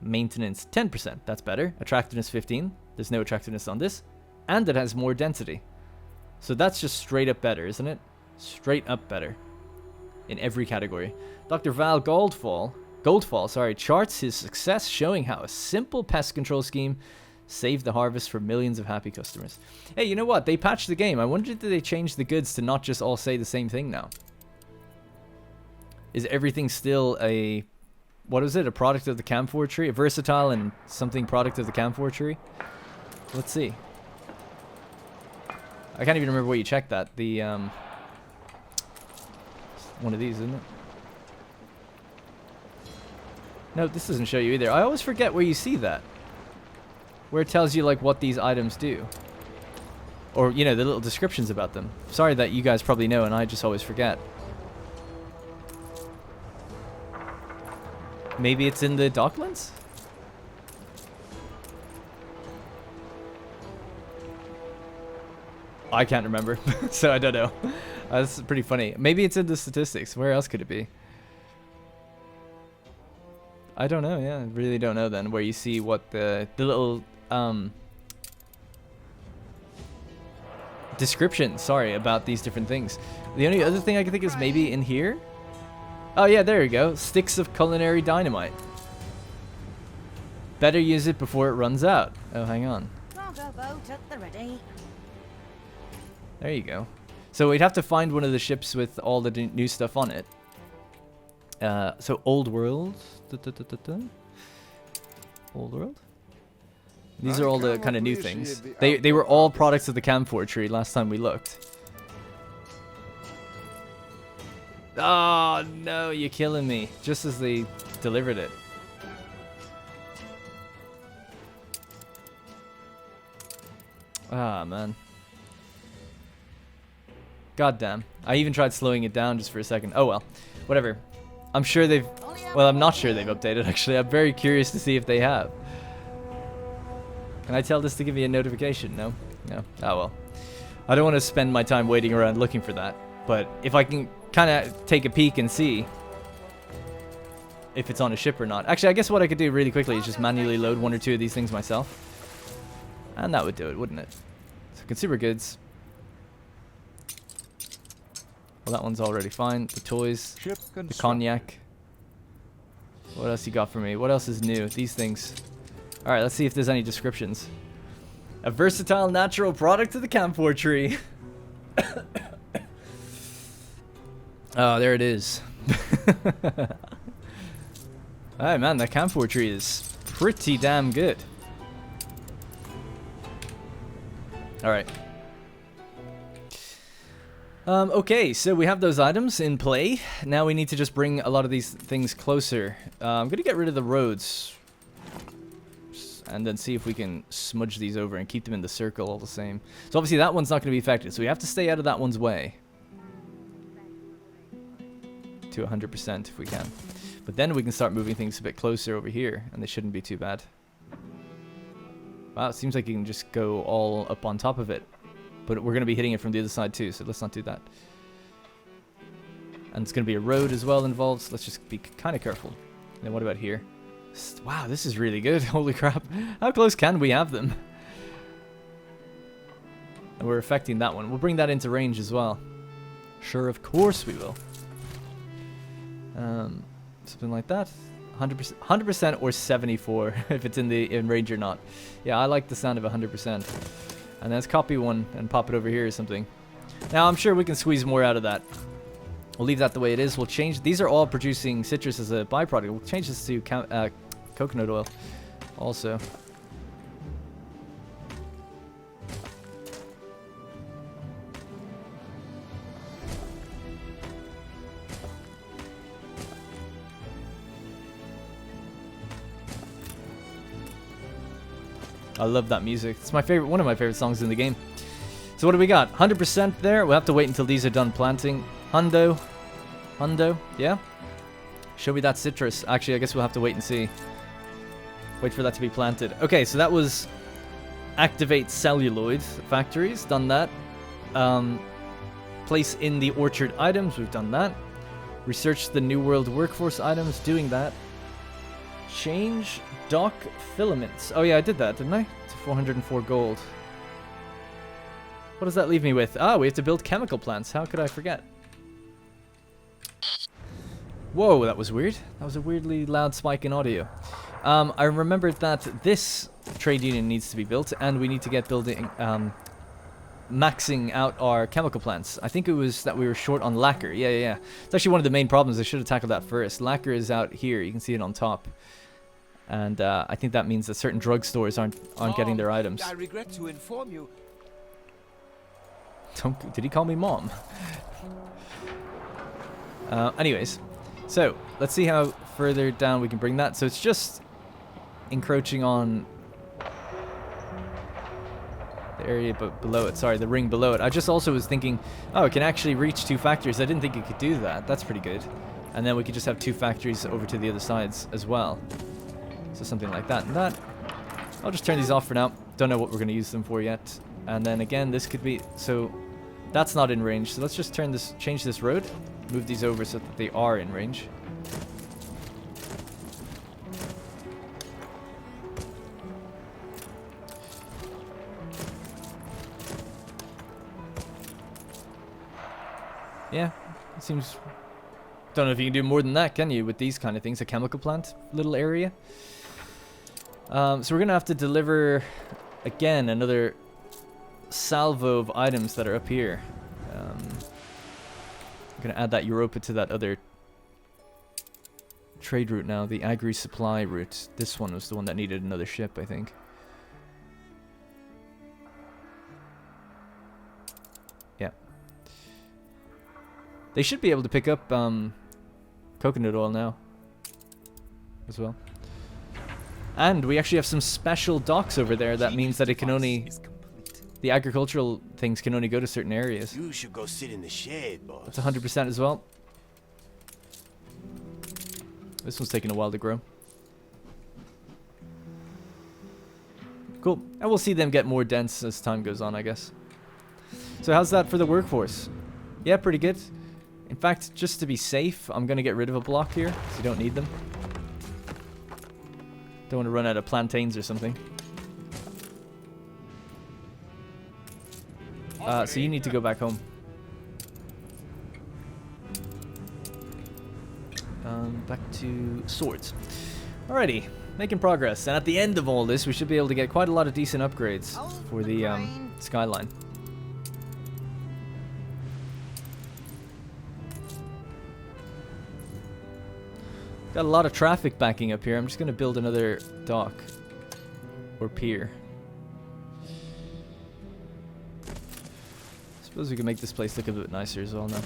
Maintenance 10%. That's better. Attractiveness 15. There's no attractiveness on this. And it has more density. So that's just straight up better, isn't it? Straight up better. In every category. Dr. Val Goldfall, charts his success, showing how a simple pest control scheme saved the harvest for millions of happy customers. Hey, you know what? They patched the game. I wonder did they change the goods to not just all say the same thing now? Is everything still a... What is it? A product of the camphor tree? A versatile and something product of the camphor tree? Let's see. I can't even remember where you checked that. The, one of these, isn't it? No, this doesn't show you either. I always forget where you see that. Where it tells you, like, what these items do. Or, you know, the little descriptions about them. Sorry that you guys probably know and I just always forget. Maybe it's in the Docklands? I can't remember, so I don't know. That's pretty funny. Maybe it's in the statistics. Where else could it be? I don't know, yeah. I really don't know then, where you see what the little description, sorry, about these different things. The only other thing I can think is maybe in here. Oh yeah, there you go. Sticks of culinary dynamite. Better use it before it runs out. Oh, hang on. Cargo boat at the ready. There you go. So we'd have to find one of the ships with all the new stuff on it. So Old World. Old World? These are all the kind of new things. They were all products of the camphor tree last time we looked. Oh, no, you're killing me. Just as they delivered it. Ah, man. God damn. I even tried slowing it down just for a second. Oh, well. Whatever. I'm sure they've... Well, I'm not sure they've updated, actually. I'm very curious to see if they have. Can I tell this to give me a notification? No? No. Oh, well. I don't want to spend my time waiting around looking for that. But if I can kind of take a peek and see if it's on a ship or not. Actually, I guess what I could do really quickly is just manually load one or two of these things myself. And that would do it, wouldn't it? So consumer goods. Well, that one's already fine. The toys, the cognac. What else you got for me? What else is new? These things. Alright, let's see if there's any descriptions. A versatile natural product of the camphor tree. Oh, there it is. Hey man, that camphor tree is pretty damn good. Alright. Okay, so we have those items in play. Now we need to just bring a lot of these things closer. I'm going to get rid of the roads. And then see if we can smudge these over and keep them in the circle all the same. So obviously that one's not going to be affected. So we have to stay out of that one's way. To 100% if we can. But then we can start moving things a bit closer over here. And they shouldn't be too bad. Wow, it seems like you can just go all up on top of it. But we're going to be hitting it from the other side too, so let's not do that. And it's going to be a road as well involved, so let's just be kind of careful. And then what about here? Wow, this is really good. Holy crap. How close can we have them? And we're affecting that one. We'll bring that into range as well. Sure, of course we will. Something like that. 100% or 74 if it's in range or not. Yeah, I like the sound of 100%. And let's copy one and pop it over here or something. Now, I'm sure we can squeeze more out of that. We'll leave that the way it is. We'll change... These are all producing citrus as a byproduct. We'll change this to coconut oil also. I love that music. It's my favorite, one of my favorite songs in the game. So what do we got? 100% there. We'll have to wait until these are done planting. Hundo, yeah. Show me that citrus. Actually, I guess we'll have to wait and see. Wait for that to be planted. Okay, so that was activate celluloid factories. Done that. Place in the orchard items. We've done that. Research the New World workforce items. Doing that. Change dock filaments. Oh yeah, I did that, didn't I? To 404 gold. What does that leave me with? Ah, we have to build chemical plants. How could I forget? Whoa, that was weird. That was a weirdly loud spike in audio. I remembered that this trade union needs to be built, and we need to get building, maxing out our chemical plants. I think it was that we were short on lacquer. Yeah. It's actually one of the main problems. I should have tackled that first. Lacquer is out here. You can see it on top. And I think that means that certain drugstores aren't getting their items. I regret to inform you. Did he call me mom? Anyways, so let's see how further down we can bring that. So it's just encroaching on the area below it. Sorry, the ring below it. I just also was thinking, oh, it can actually reach 2 factories. I didn't think it could do that. That's pretty good. And then we could just have 2 factories over to the other sides as well. So something like that. And that, I'll just turn these off for now. Don't know what we're going to use them for yet. And then again, this could be, so that's not in range. So let's just change this road, move these over so that they are in range. Yeah, it seems, don't know if you can do more than that, can you, with these kind of things, a chemical plant, little area. So we're going to have to deliver, again, another salvo of items that are up here. I'm going to add that Europa to that other trade route now, the agri-supply route. This one was the one that needed another ship, I think. Yeah. They should be able to pick up coconut oil now as well. And we actually have some special docks over there. That means that it can only, the agricultural things can only go to certain areas. You should go sit in the shade, boss. That's 100% as well. This one's taking a while to grow. Cool. And we'll see them get more dense as time goes on, I guess. So how's that for the workforce? Yeah, pretty good. In fact, just to be safe, I'm going to get rid of a block here, because you don't need them. Don't want to run out of plantains or something. So you need to go back home. Back to swords. Alrighty, making progress. And at the end of all this, we should be able to get quite a lot of decent upgrades for the skyline. Got a lot of traffic backing up here. I'm just going to build another dock or pier. Suppose we can make this place look a bit nicer as well now.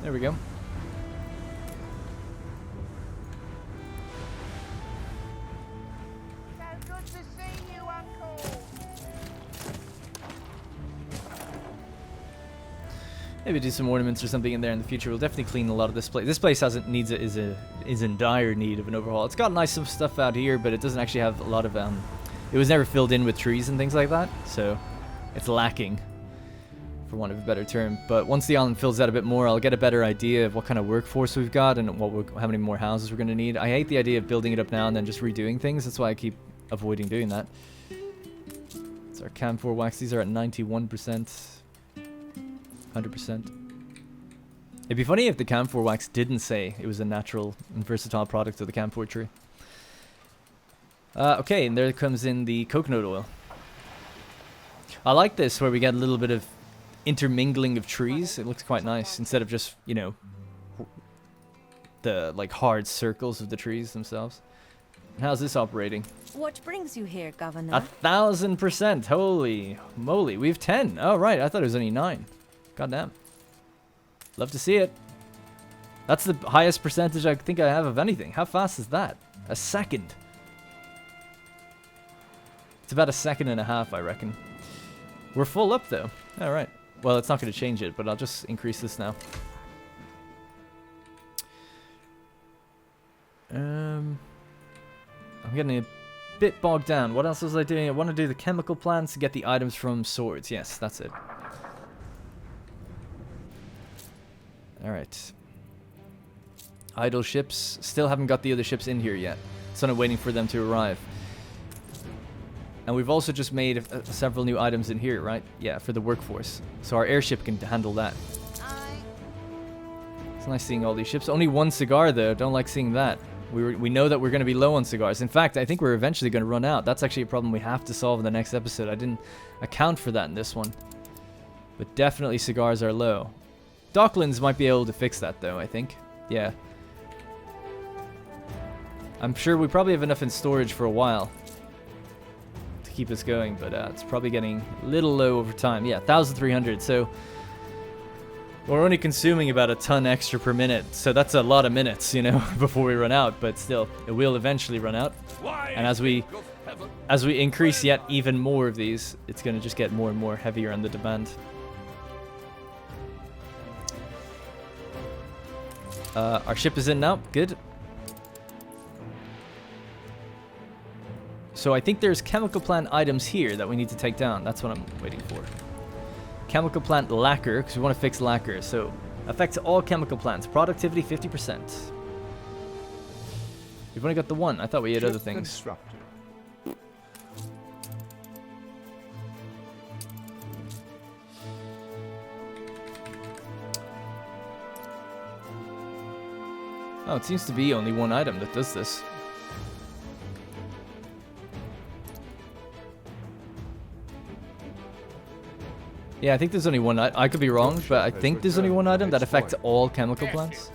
There we go. So good to see you, Uncle. Maybe do some ornaments or something in there in the future. We'll definitely clean a lot of this place. This place is in dire need of an overhaul. It's got nice stuff out here, but it doesn't actually have a lot of it was never filled in with trees and things like that, so it's lacking, for want of a better term. But once the island fills out a bit more, I'll get a better idea of what kind of workforce we've got and how many more houses we're going to need. I hate the idea of building it up now and then just redoing things. That's why I keep avoiding doing that. It's our camphor wax. These are at 91%, 100%. It'd be funny if the camphor wax didn't say it was a natural and versatile product of the camphor tree. Okay, and there comes in the coconut oil. I like this, where we get a little bit of intermingling of trees. It looks quite nice instead of just, you know, the like hard circles of the trees themselves. And how's this operating? What brings you here, Governor? 1,000%. Holy moly. We have 10. Oh, right. I thought it was only 9. Goddamn. Love to see it. That's the highest percentage I think I have of anything. How fast is that? A second. It's about a second and a half, I reckon. We're full up, though. All right. Well, it's not going to change it, but I'll just increase this now. I'm getting a bit bogged down. What else was I doing? I want to do the chemical plants to get the items from swords. Yes, that's it. Alright. Idle ships. Still haven't got the other ships in here yet. So I'm waiting for them to arrive. And we've also just made several new items in here, right? Yeah, for the workforce. So our airship can handle that. It's nice seeing all these ships. Only one cigar, though. Don't like seeing that. We know that we're going to be low on cigars. In fact, I think we're eventually going to run out. That's actually a problem we have to solve in the next episode. I didn't account for that in this one. But definitely cigars are low. Docklands might be able to fix that, though, I think. Yeah. I'm sure we probably have enough in storage for a while to keep us going, but it's probably getting a little low over time. Yeah, 1,300, so we're only consuming about a ton extra per minute, so that's a lot of minutes, you know, before we run out, but still, it will eventually run out. And as we increase yet even more of these, it's going to just get more and more heavier on the demand. Our ship is in now. Good. So I think there's chemical plant items here that we need to take down. That's what I'm waiting for. Chemical plant lacquer, because we want to fix lacquer. So affects all chemical plants. Productivity 50%. We've only got the one. I thought we had other things. Constructed. Oh, it seems to be only one item that does this. Yeah, I think there's only one. I could be wrong, but I think there's only one item that affects all chemical plants.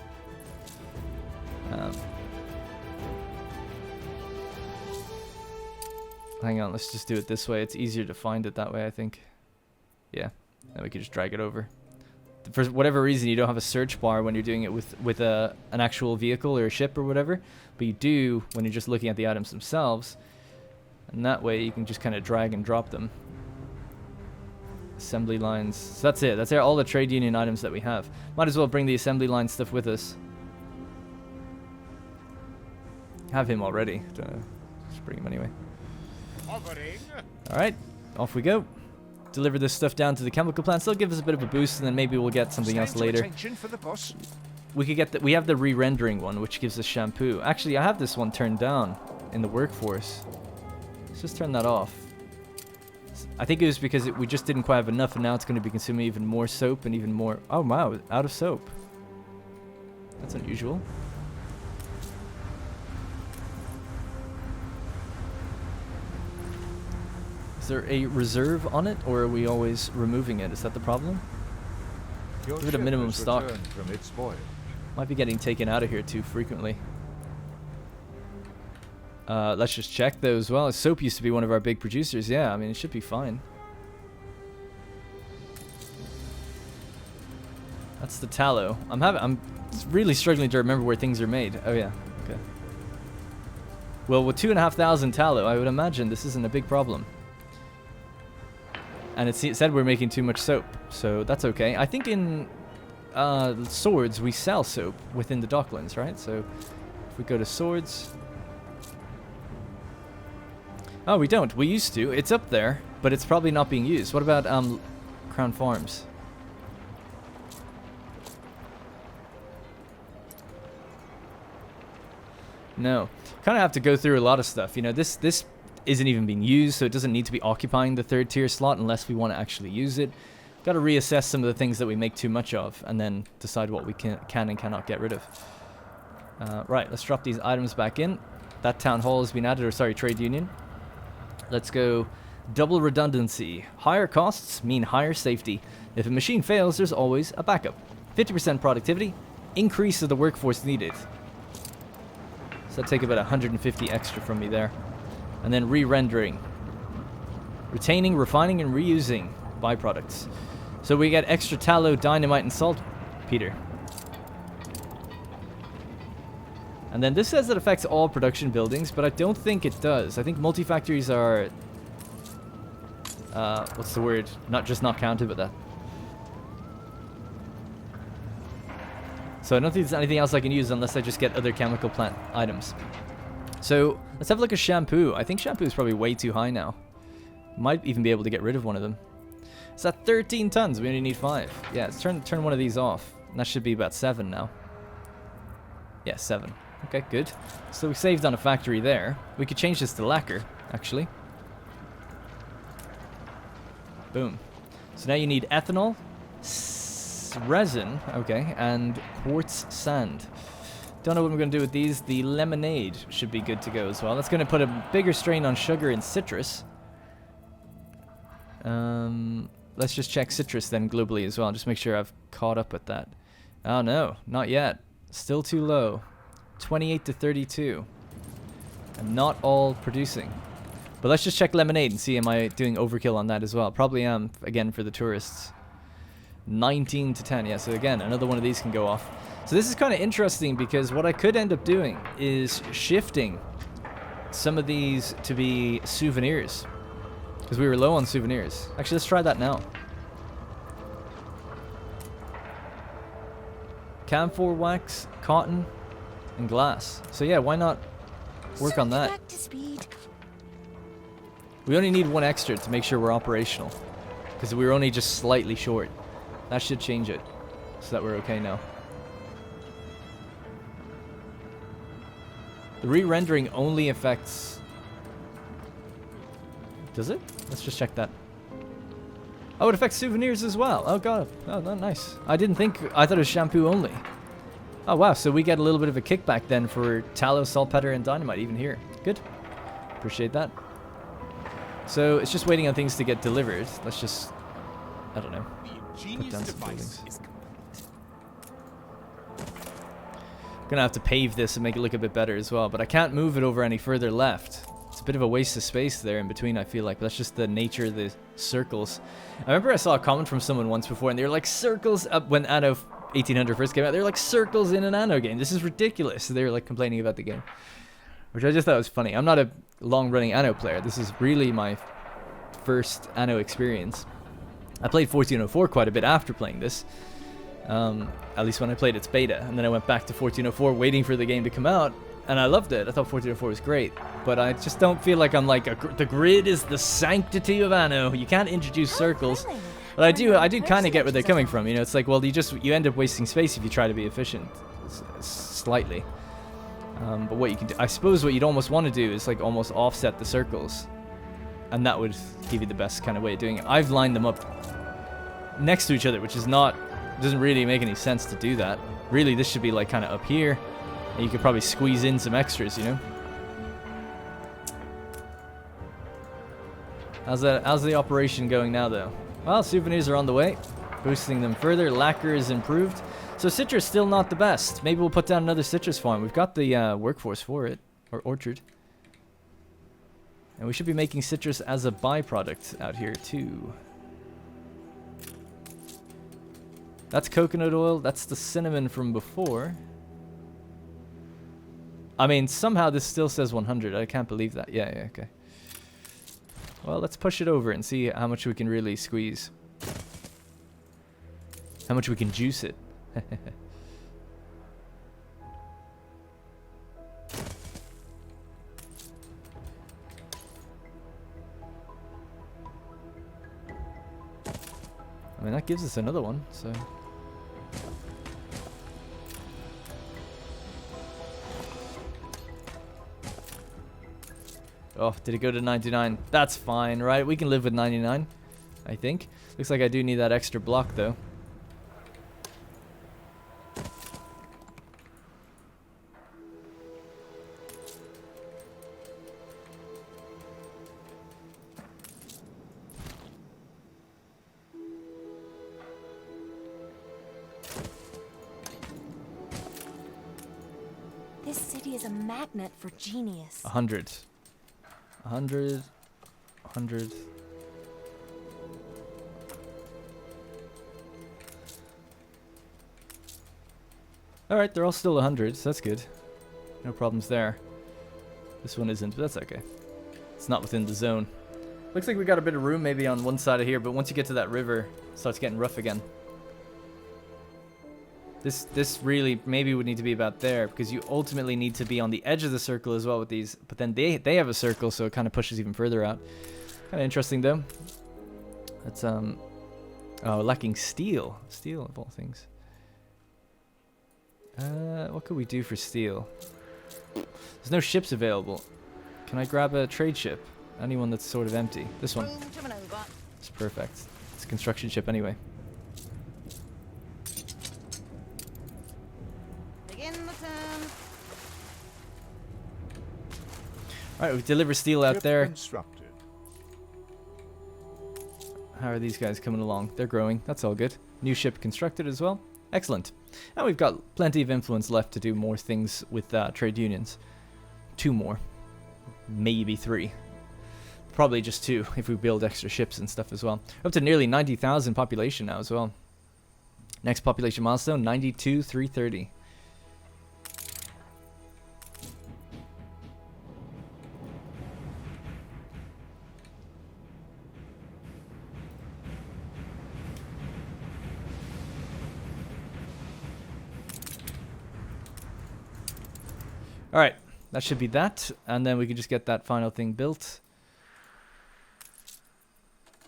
Hang on, let's just do it this way. It's easier to find it that way, I think. Yeah, then we can just drag it over. For whatever reason, you don't have a search bar when you're doing it with an actual vehicle or a ship or whatever, but you do when you're just looking at the items themselves, and that way you can just kind of drag and drop them. Assembly lines. So that's it. That's all the trade union items that we have. Might as well bring the assembly line stuff with us. Have him already. Just bring him anyway. Alright, off we go. Deliver this stuff down to the chemical plants. They'll give us a bit of a boost, and then maybe we'll get something else later. We could get we have the re-rendering one, which gives us shampoo. Actually, I have this one turned down in the workforce. Let's just turn that off. I think it was because we just didn't quite have enough, and now it's going to be consuming even more soap and even more. Oh wow, out of soap. That's unusual. Is there a reserve on it, or are we always removing it? Is that the problem? Your Give it a ship minimum has stock. returned from its voyage. Might be getting taken out of here too frequently. Let's just check though as well. Soap used to be one of our big producers. Yeah, I mean it should be fine. That's the tallow. I'm really struggling to remember where things are made. Oh yeah, okay. Well, with 2,500 tallow, I would imagine this isn't a big problem. And it said we're making too much soap, so that's okay. I think in swords we sell soap within the docklands, right? So if we go to swords. Oh, we don't. We used to. It's up there, but it's probably not being used. What about Crown Farms? No. Kind of have to go through a lot of stuff. You know, this isn't even being used, so it doesn't need to be occupying the 3rd tier slot unless we want to actually use it. Got to reassess some of the things that we make too much of, and then decide what we can and cannot get rid of. Right, let's drop these items back in. That town hall has been added, or sorry, trade union. Let's go Double redundancy. Higher costs mean higher safety. If a machine fails, there's always a backup. 50% productivity. Increase of the workforce needed. So that'd take about 150 extra from me there. And then re-rendering. Retaining, refining, and reusing byproducts. So we get extra tallow, dynamite, and saltpeter. And then this says it affects all production buildings, but I don't think it does. I think multi-factories are... what's the word? Not counted, but that. So I don't think there's anything else I can use unless I just get other chemical plant items. So let's have a look at shampoo. I think shampoo is probably way too high now. Might even be able to get rid of one of them. It's at 13 tons. We only need 5. Yeah, let's turn one of these off. And that should be about 7 now. Yeah, 7. Okay, good. So we saved on a factory there. We could change this to lacquer, actually. Boom. So now you need ethanol, resin, okay, and quartz sand. Don't know what we're going to do with these. The lemonade should be good to go as well. That's going to put a bigger strain on sugar and citrus. Let's just check citrus then globally as well. Just make sure I've caught up with that. Oh no, not yet. Still too low. 28 to 32. I'm not all producing. But let's just check lemonade and see am I doing overkill on that as well. Probably am, again, for the tourists. 19 to 10. Yeah, so again, another one of these can go off. So this is kind of interesting because what I could end up doing is shifting some of these to be souvenirs. Because we were low on souvenirs. Actually, let's try that now. Camphor wax, cotton, and glass. So yeah, why not work on that? Back to speed. We only need 1 extra to make sure we're operational. Because we were only just slightly short. That should change it. So that we're okay now. The re-rendering only affects... Does it? Let's just check that. Oh, it affects souvenirs as well. Oh god. Oh, nice. I didn't think... I thought it was shampoo only. Oh wow, so we get a little bit of a kickback then for tallow, saltpeter, and dynamite even here. Good. Appreciate that. So it's just waiting on things to get delivered. Let's just... I don't know. Put down some buildings. Gonna have to pave this and make it look a bit better as well, but I can't move it over any further left. It's a bit of a waste of space there in between, I feel like, but that's just the nature of the circles. I remember I saw a comment from someone once before, and they were like, circles up when Anno 1800 first came out. They were like, circles in an Anno game. This is ridiculous. So they were like complaining about the game, which I just thought was funny. I'm not a long-running Anno player. This is really my first Anno experience. I played 1404 quite a bit after playing this. At least when I played its beta, and then I went back to 1404 waiting for the game to come out, and I loved it. I thought 1404 was great, but I just don't feel like I'm like the grid is the sanctity of Anno. You can't introduce circles, but I do kind of get where they're coming from. You know, it's like, well, you end up wasting space if you try to be efficient, slightly. But what you can do, I suppose, what you'd almost want to do is like almost offset the circles, and that would give you the best kind of way of doing it. I've lined them up next to each other, which is not. Doesn't really make any sense to do that. Really, this should be like kind of up here, and you could probably squeeze in some extras, you know. How's the operation going now, though? Well, souvenirs are on the way, boosting them further. Lacquer is improved, so citrus still not the best. Maybe we'll put down another citrus farm. We've got the workforce for it, or orchard, and we should be making citrus as a byproduct out here too. That's coconut oil. That's the cinnamon from before. I mean, somehow this still says 100. I can't believe that. Yeah, okay. Well, let's push it over and see how much we can really squeeze. How much we can juice it. I mean, that gives us another one, so... Oh, did it go to 99? That's fine, right? We can live with 99, I think. Looks like I do need that extra block, though. is a magnet for genius. 100. 100. 100. Alright, they're all still 100, so that's good. No problems there. This one isn't, but that's okay. It's not within the zone. Looks like we got a bit of room maybe on one side of here, but once you get to that river, it starts getting rough again. This really maybe would need to be about there, because you ultimately need to be on the edge of the circle as well with these. But then they have a circle, so it kind of pushes even further out. Kind of interesting though. That's oh, lacking steel. Steel of all things. What could we do for steel? There's no ships available. Can I grab a trade ship? Anyone that's sort of empty. This one. It's perfect. It's a construction ship anyway. Alright, we've delivered steel out Ship there. constructed. How are these guys coming along? They're growing. That's all good. New ship constructed as well. Excellent. And we've got plenty of influence left to do more things with trade unions. 2 more. Maybe 3. Probably just 2 if we build extra ships and stuff as well. Up to nearly 90,000 population now as well. Next population milestone, 92,330. Alright, that should be that, and then we can just get that final thing built.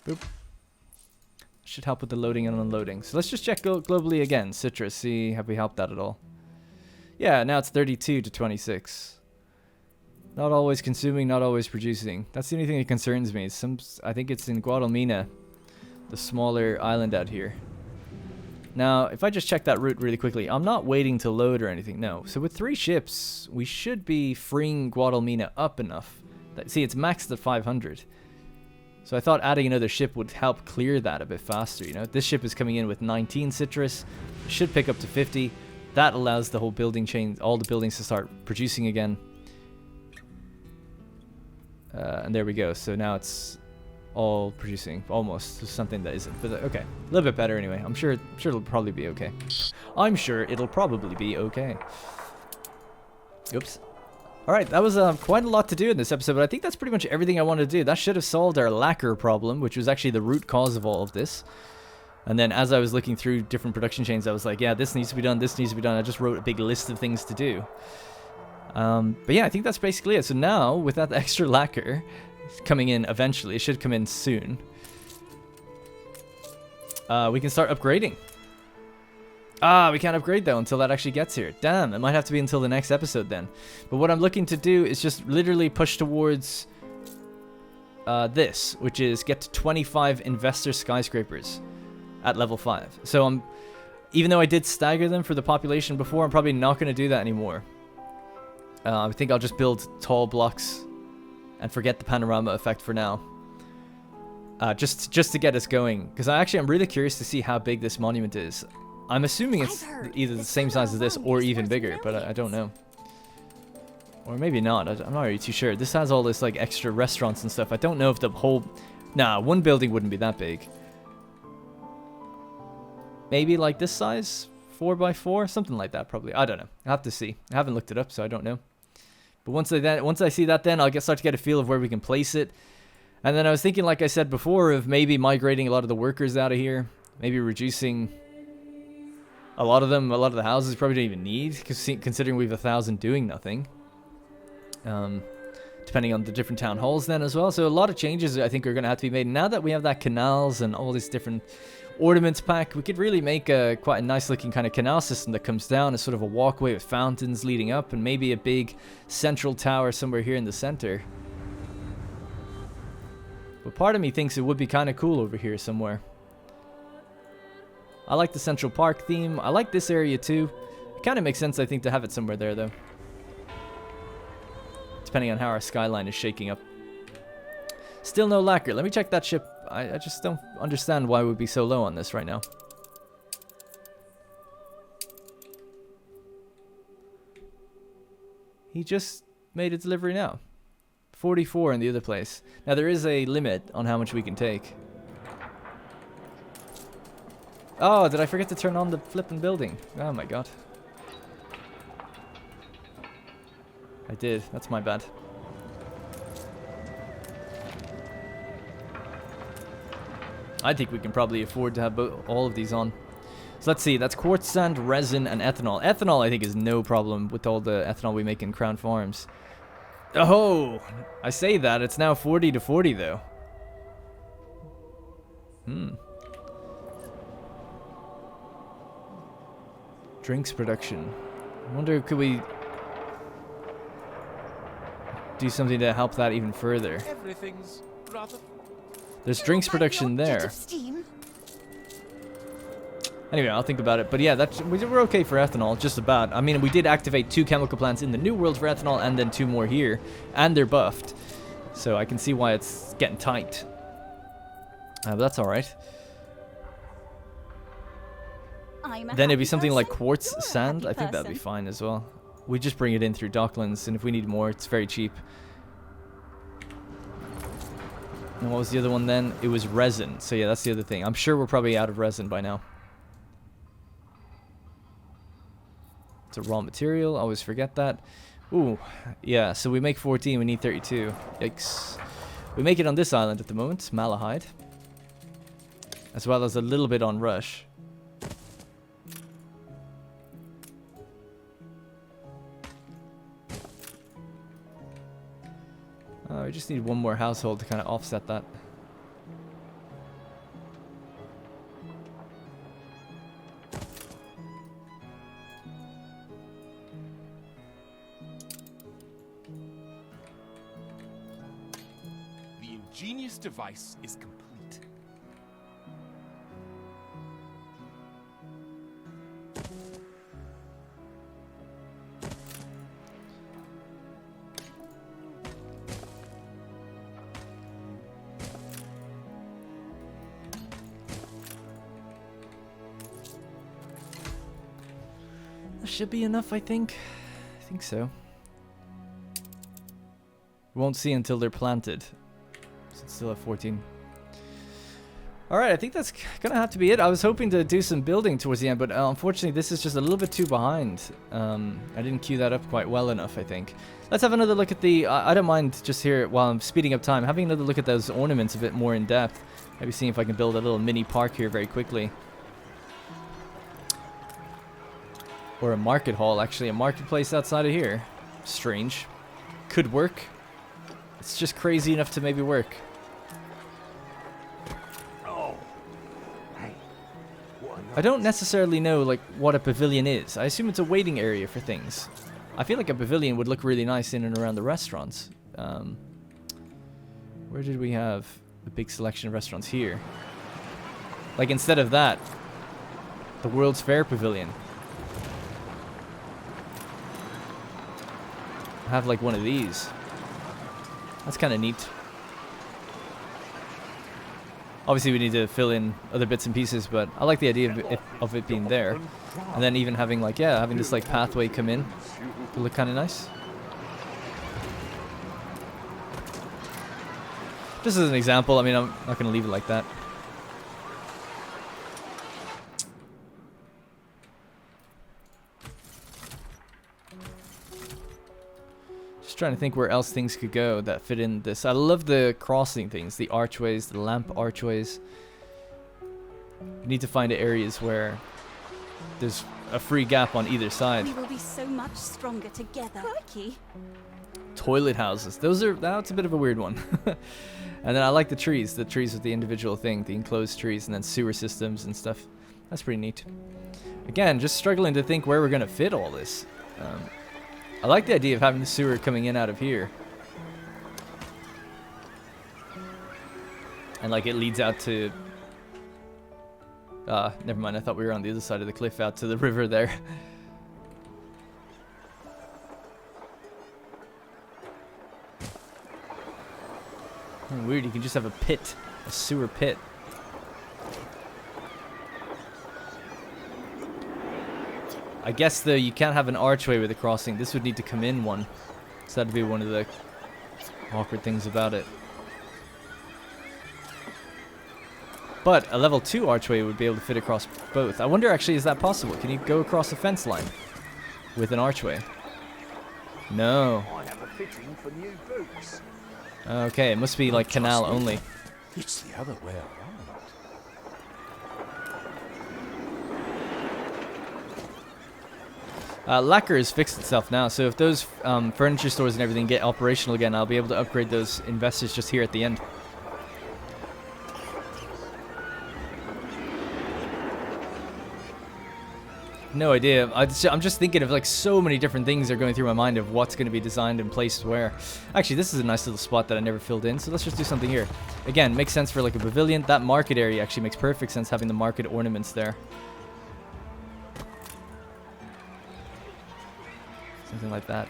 Boop. Should help with the loading and unloading. So let's just check globally again. Citrus, see, have we helped that at all? Yeah, now it's 32 to 26. Not always consuming, not always producing. That's the only thing that concerns me. I think it's in Guadalmina, the smaller island out here. Now, if I just check that route really quickly, I'm not waiting to load or anything, no. So with 3 ships, we should be freeing Guadalmina up enough. See, it's maxed at 500. So I thought adding another ship would help clear that a bit faster, you know. This ship is coming in with 19 citrus. It should pick up to 50. That allows the whole building chain, all the buildings to start producing again. And there we go. So now it's all producing, almost. There's something that isn't, but okay, a little bit better anyway. I'm sure it'll probably be okay. I'm sure it'll probably be okay. Oops. All right, that was quite a lot to do in this episode, but I think that's pretty much everything I wanted to do. That should have solved our lacquer problem, which was actually the root cause of all of this. And then as I was looking through different production chains, I was like, yeah, this needs to be done, this needs to be done. I just wrote a big list of things to do. But yeah, I think that's basically it. So now, with that extra lacquer coming in eventually, it should come in soon, we can start upgrading. We can't upgrade though until that actually gets here. Damn, it might have to be until the next episode then. But what I'm looking to do is just literally push towards this, which is get to 25 investor skyscrapers at level 5. So even though I did stagger them for the population before, I'm probably not going to do that anymore. I think I'll just build tall blocks and forget the panorama effect for now. Just to get us going, because I'm really curious to see how big this monument is. I'm assuming it's either the same size as this or even bigger, but I don't know. Or maybe not. I'm not really too sure. This has all this like extra restaurants and stuff. I don't know if the whole... Nah, one building wouldn't be that big. Maybe like this size? 4x4? Something like that probably. I don't know. I'll have to see. I haven't looked it up, so I don't know. But once I see that, then I'll start to get a feel of where we can place it. And then I was thinking, like I said before, of maybe migrating a lot of the workers out of here. Maybe reducing a lot of them. A lot of the houses probably don't even need, considering we have 1,000 doing nothing. Depending on the different town halls then as well. So a lot of changes I think are going to have to be made. Now that we have that canals and all these different ornaments pack, we could really make quite a nice looking kind of canal system that comes down as sort of a walkway with fountains leading up, and maybe a big central tower somewhere here in the center. But part of me thinks it would be kind of cool over here somewhere. I like the Central Park theme. I like this area too. It kind of makes sense, I think, to have it somewhere there though. Depending on how our skyline is shaking up. Still no lacquer. Let me check that ship. I just don't understand why we'd be so low on this right now. He just made a delivery now. 44 in the other place. Now there is a limit on how much we can take. Oh, did I forget to turn on the flipping building? Oh my god. I did. That's my bad. I think we can probably afford to have all of these on. So let's see. That's quartz sand, resin, and ethanol. Ethanol, I think, is no problem with all the ethanol we make in Crown Farms. Oh! I say that. It's now 40 to 40, though. Drinks production. I wonder, could we do something to help that even further? Everything's rather. There's drinks production there. Steam. Anyway, I'll think about it. But yeah, we're okay for ethanol, just about. I mean, we did activate 2 chemical plants in the New World for ethanol, and then 2 more here, and they're buffed. So I can see why it's getting tight. But that's all right. Then it'd be something like quartz sand. I think that'd be fine as well. We just bring it in through Docklands, and if we need more, it's very cheap. And what was the other one then? It was resin. So yeah, that's the other thing. I'm sure we're probably out of resin by now. It's a raw material. I always forget that. Ooh, yeah. So we make 14. We need 32. Yikes. We make it on this island at the moment, Malahide, as well as a little bit on Rush. We just need one more household to kind of offset that. The ingenious device is complete. Should be enough, I think. I think so. We won't see until they're planted. So it's still at 14. Alright, I think that's gonna have to be it. I was hoping to do some building towards the end, but unfortunately this is just a little bit too behind. I didn't queue that up quite well enough, I think. Let's have another look at the... I don't mind just here, while I'm speeding up time, having another look at those ornaments a bit more in depth. Maybe seeing if I can build a little mini park here very quickly. Or a market hall, actually. A marketplace outside of here. Strange. Could work. It's just crazy enough to maybe work. I don't necessarily know, like, what a pavilion is. I assume it's a waiting area for things. I feel like a pavilion would look really nice in and around the restaurants. Where did we have a big selection of restaurants? Here. Like, instead of that, the World's Fair Pavilion. Have like one of these. That's kind of neat. Obviously we need to fill in other bits and pieces, but I like the idea of it being there. And then even having like, yeah, having this like pathway come in to look kind of nice. Just as an example, I mean, I'm not going to leave it like that. Trying to think where else things could go that fit in this. I love the crossing things, the archways, the lamp archways. We need to find areas where there's a free gap on either side. We will be so much stronger together. Crikey. Toilet houses. That's a bit of a weird one. And then I like the trees with the individual thing, the enclosed trees, and then sewer systems and stuff. That's pretty neat. Again, just struggling to think where we're gonna fit all this. I like the idea of having the sewer coming in out of here. And like it leads out to... never mind, I thought we were on the other side of the cliff out to the river there. Oh, weird, you can just have a pit. A sewer pit. I guess, though, you can't have an archway with a crossing. This would need to come in one. So that'd be one of the awkward things about it. But a level 2 archway would be able to fit across both. I wonder, actually, is that possible? Can you go across a fence line with an archway? No. I have a fitting for new boots. Okay, it must be like canal only. It's the other way around. Lacquer has fixed itself now, so if those furniture stores and everything get operational again, I'll be able to upgrade those investors just here at the end. No idea. I'm just thinking of like so many different things are going through my mind of what's going to be designed and placed where. Actually, this is a nice little spot that I never filled in, so let's just do something here. Again, makes sense for like a pavilion. That market area actually makes perfect sense having the market ornaments there. Something like that.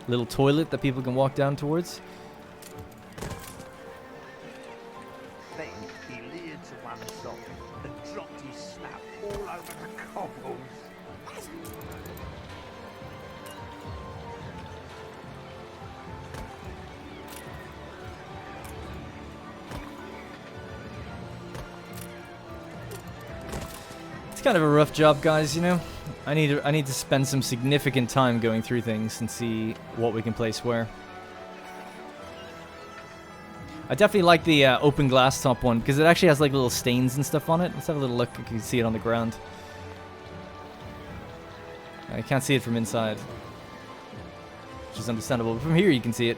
Little toilet that people can walk down towards. Then he leered to one side and dropped his snout all over the cobbles. It's kind of a rough job, guys, you know? I need to spend some significant time going through things and see what we can place where. I definitely like the open glass top one because it actually has like little stains and stuff on it. Let's have a little look. You can see it on the ground. I can't see it from inside, which is understandable. But from here you can see it.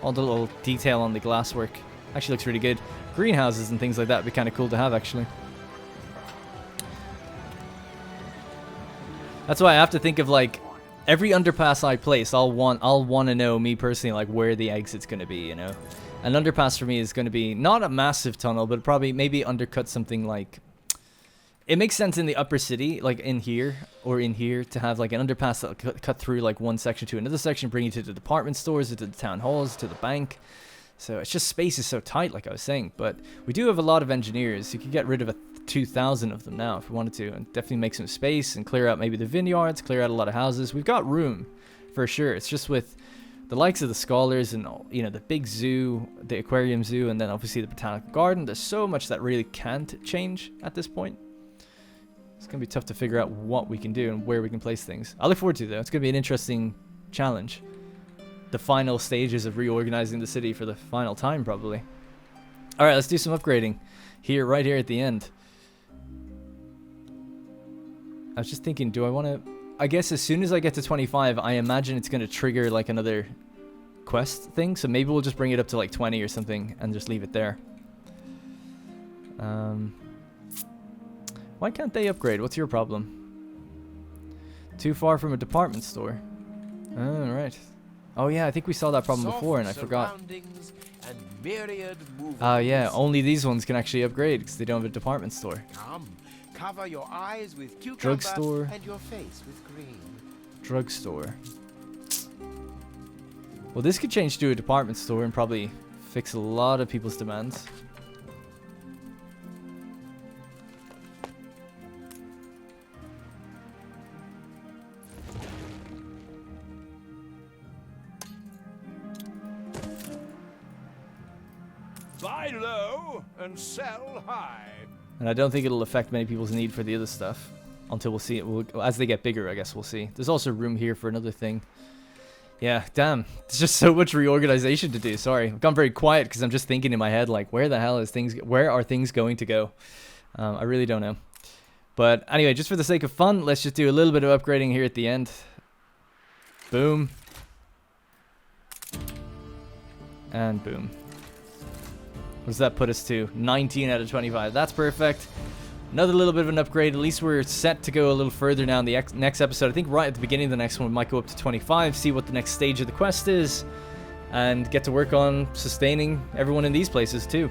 All the little detail on the glasswork. Actually looks really good. Greenhouses and things like that would be kind of cool to have, actually. That's why I have to think of like every underpass I place. I'll want to know, me personally, like where the exit's going to be. You know, an underpass for me is going to be not a massive tunnel, but probably maybe undercut something like. It makes sense in the upper city, like in here or in here, to have like an underpass that'll cut through like one section to another section, bring you to the department stores, to the town halls, to the bank. So it's just space is so tight, like I was saying. But we do have a lot of engineers. You could get rid of 2,000 of them now if we wanted to, and definitely make some space and clear out maybe the vineyards, clear out a lot of houses. We've got room for sure. It's just with the likes of the scholars and, you know, the big zoo, the aquarium zoo, and then obviously the botanical garden. There's so much that really can't change at this point. It's gonna be tough to figure out what we can do and where we can place things. I look forward to it though. It's gonna be an interesting challenge. The final stages of reorganizing the city for the final time, probably. All right, let's do some upgrading here, right here at the end. I was just thinking, do I want to... I guess as soon as I get to 25, I imagine it's going to trigger like another quest thing. So maybe we'll just bring it up to like 20 or something and just leave it there. Why can't they upgrade? What's your problem? Too far from a department store. Oh, right. Oh yeah, I think we saw that problem before and I forgot. Yeah, only these ones can actually upgrade because they don't have a department store. Come, cover your eyes with cucumber Drugstore. and your face with green. Drugstore. Well, this could change to a department store and probably fix a lot of people's demands. Buy low and sell high. And I don't think it'll affect many people's need for the other stuff until we'll see it. As they get bigger, I guess we'll see. There's also room here for another thing. Yeah, damn. There's just so much reorganization to do. Sorry. I've gone very quiet because I'm just thinking in my head, like, where are things going to go? I really don't know. But anyway, just for the sake of fun, let's just do a little bit of upgrading here at the end. Boom. And boom. What does that put us to? 19 out of 25. That's perfect. Another little bit of an upgrade. At least we're set to go a little further now in the next episode. I think right at the beginning of the next one, we might go up to 25, see what the next stage of the quest is, and get to work on sustaining everyone in these places too.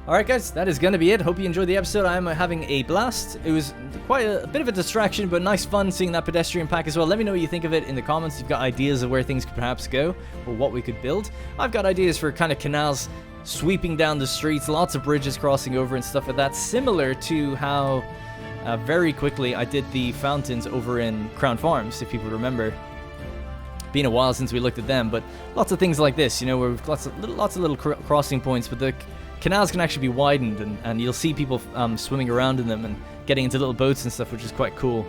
Alright guys, that is going to be it. Hope you enjoyed the episode. I am having a blast. It was quite a bit of a distraction, but nice fun seeing that pedestrian pack as well. Let me know what you think of it in the comments. If you've got ideas of where things could perhaps go, or what we could build. I've got ideas for kind of canals sweeping down the streets, lots of bridges crossing over and stuff like that, similar to how very quickly I did the fountains over in Crown Farms, if people remember. Been a while since we looked at them, but lots of things like this, you know, where we've got lots of little crossing points, but the canals can actually be widened, and you'll see people swimming around in them and getting into little boats and stuff, which is quite cool.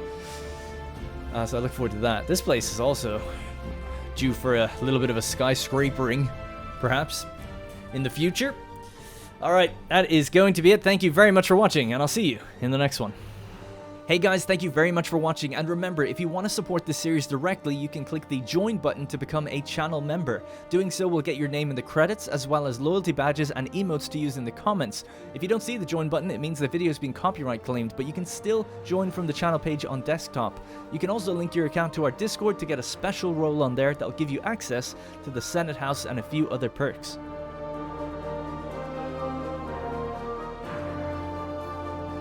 So I look forward to that. This place is also due for a little bit of a skyscrapering, perhaps, in the future. Alright, that is going to be it. Thank you very much for watching, and I'll see you in the next one. Hey guys, thank you very much for watching, and remember, if you want to support this series directly, you can click the join button to become a channel member. Doing so will get your name in the credits, as well as loyalty badges and emotes to use in the comments. If you don't see the join button, it means the video is being copyright claimed, but you can still join from the channel page on desktop. You can also link your account to our Discord to get a special role on there that will give you access to the Senate House and a few other perks.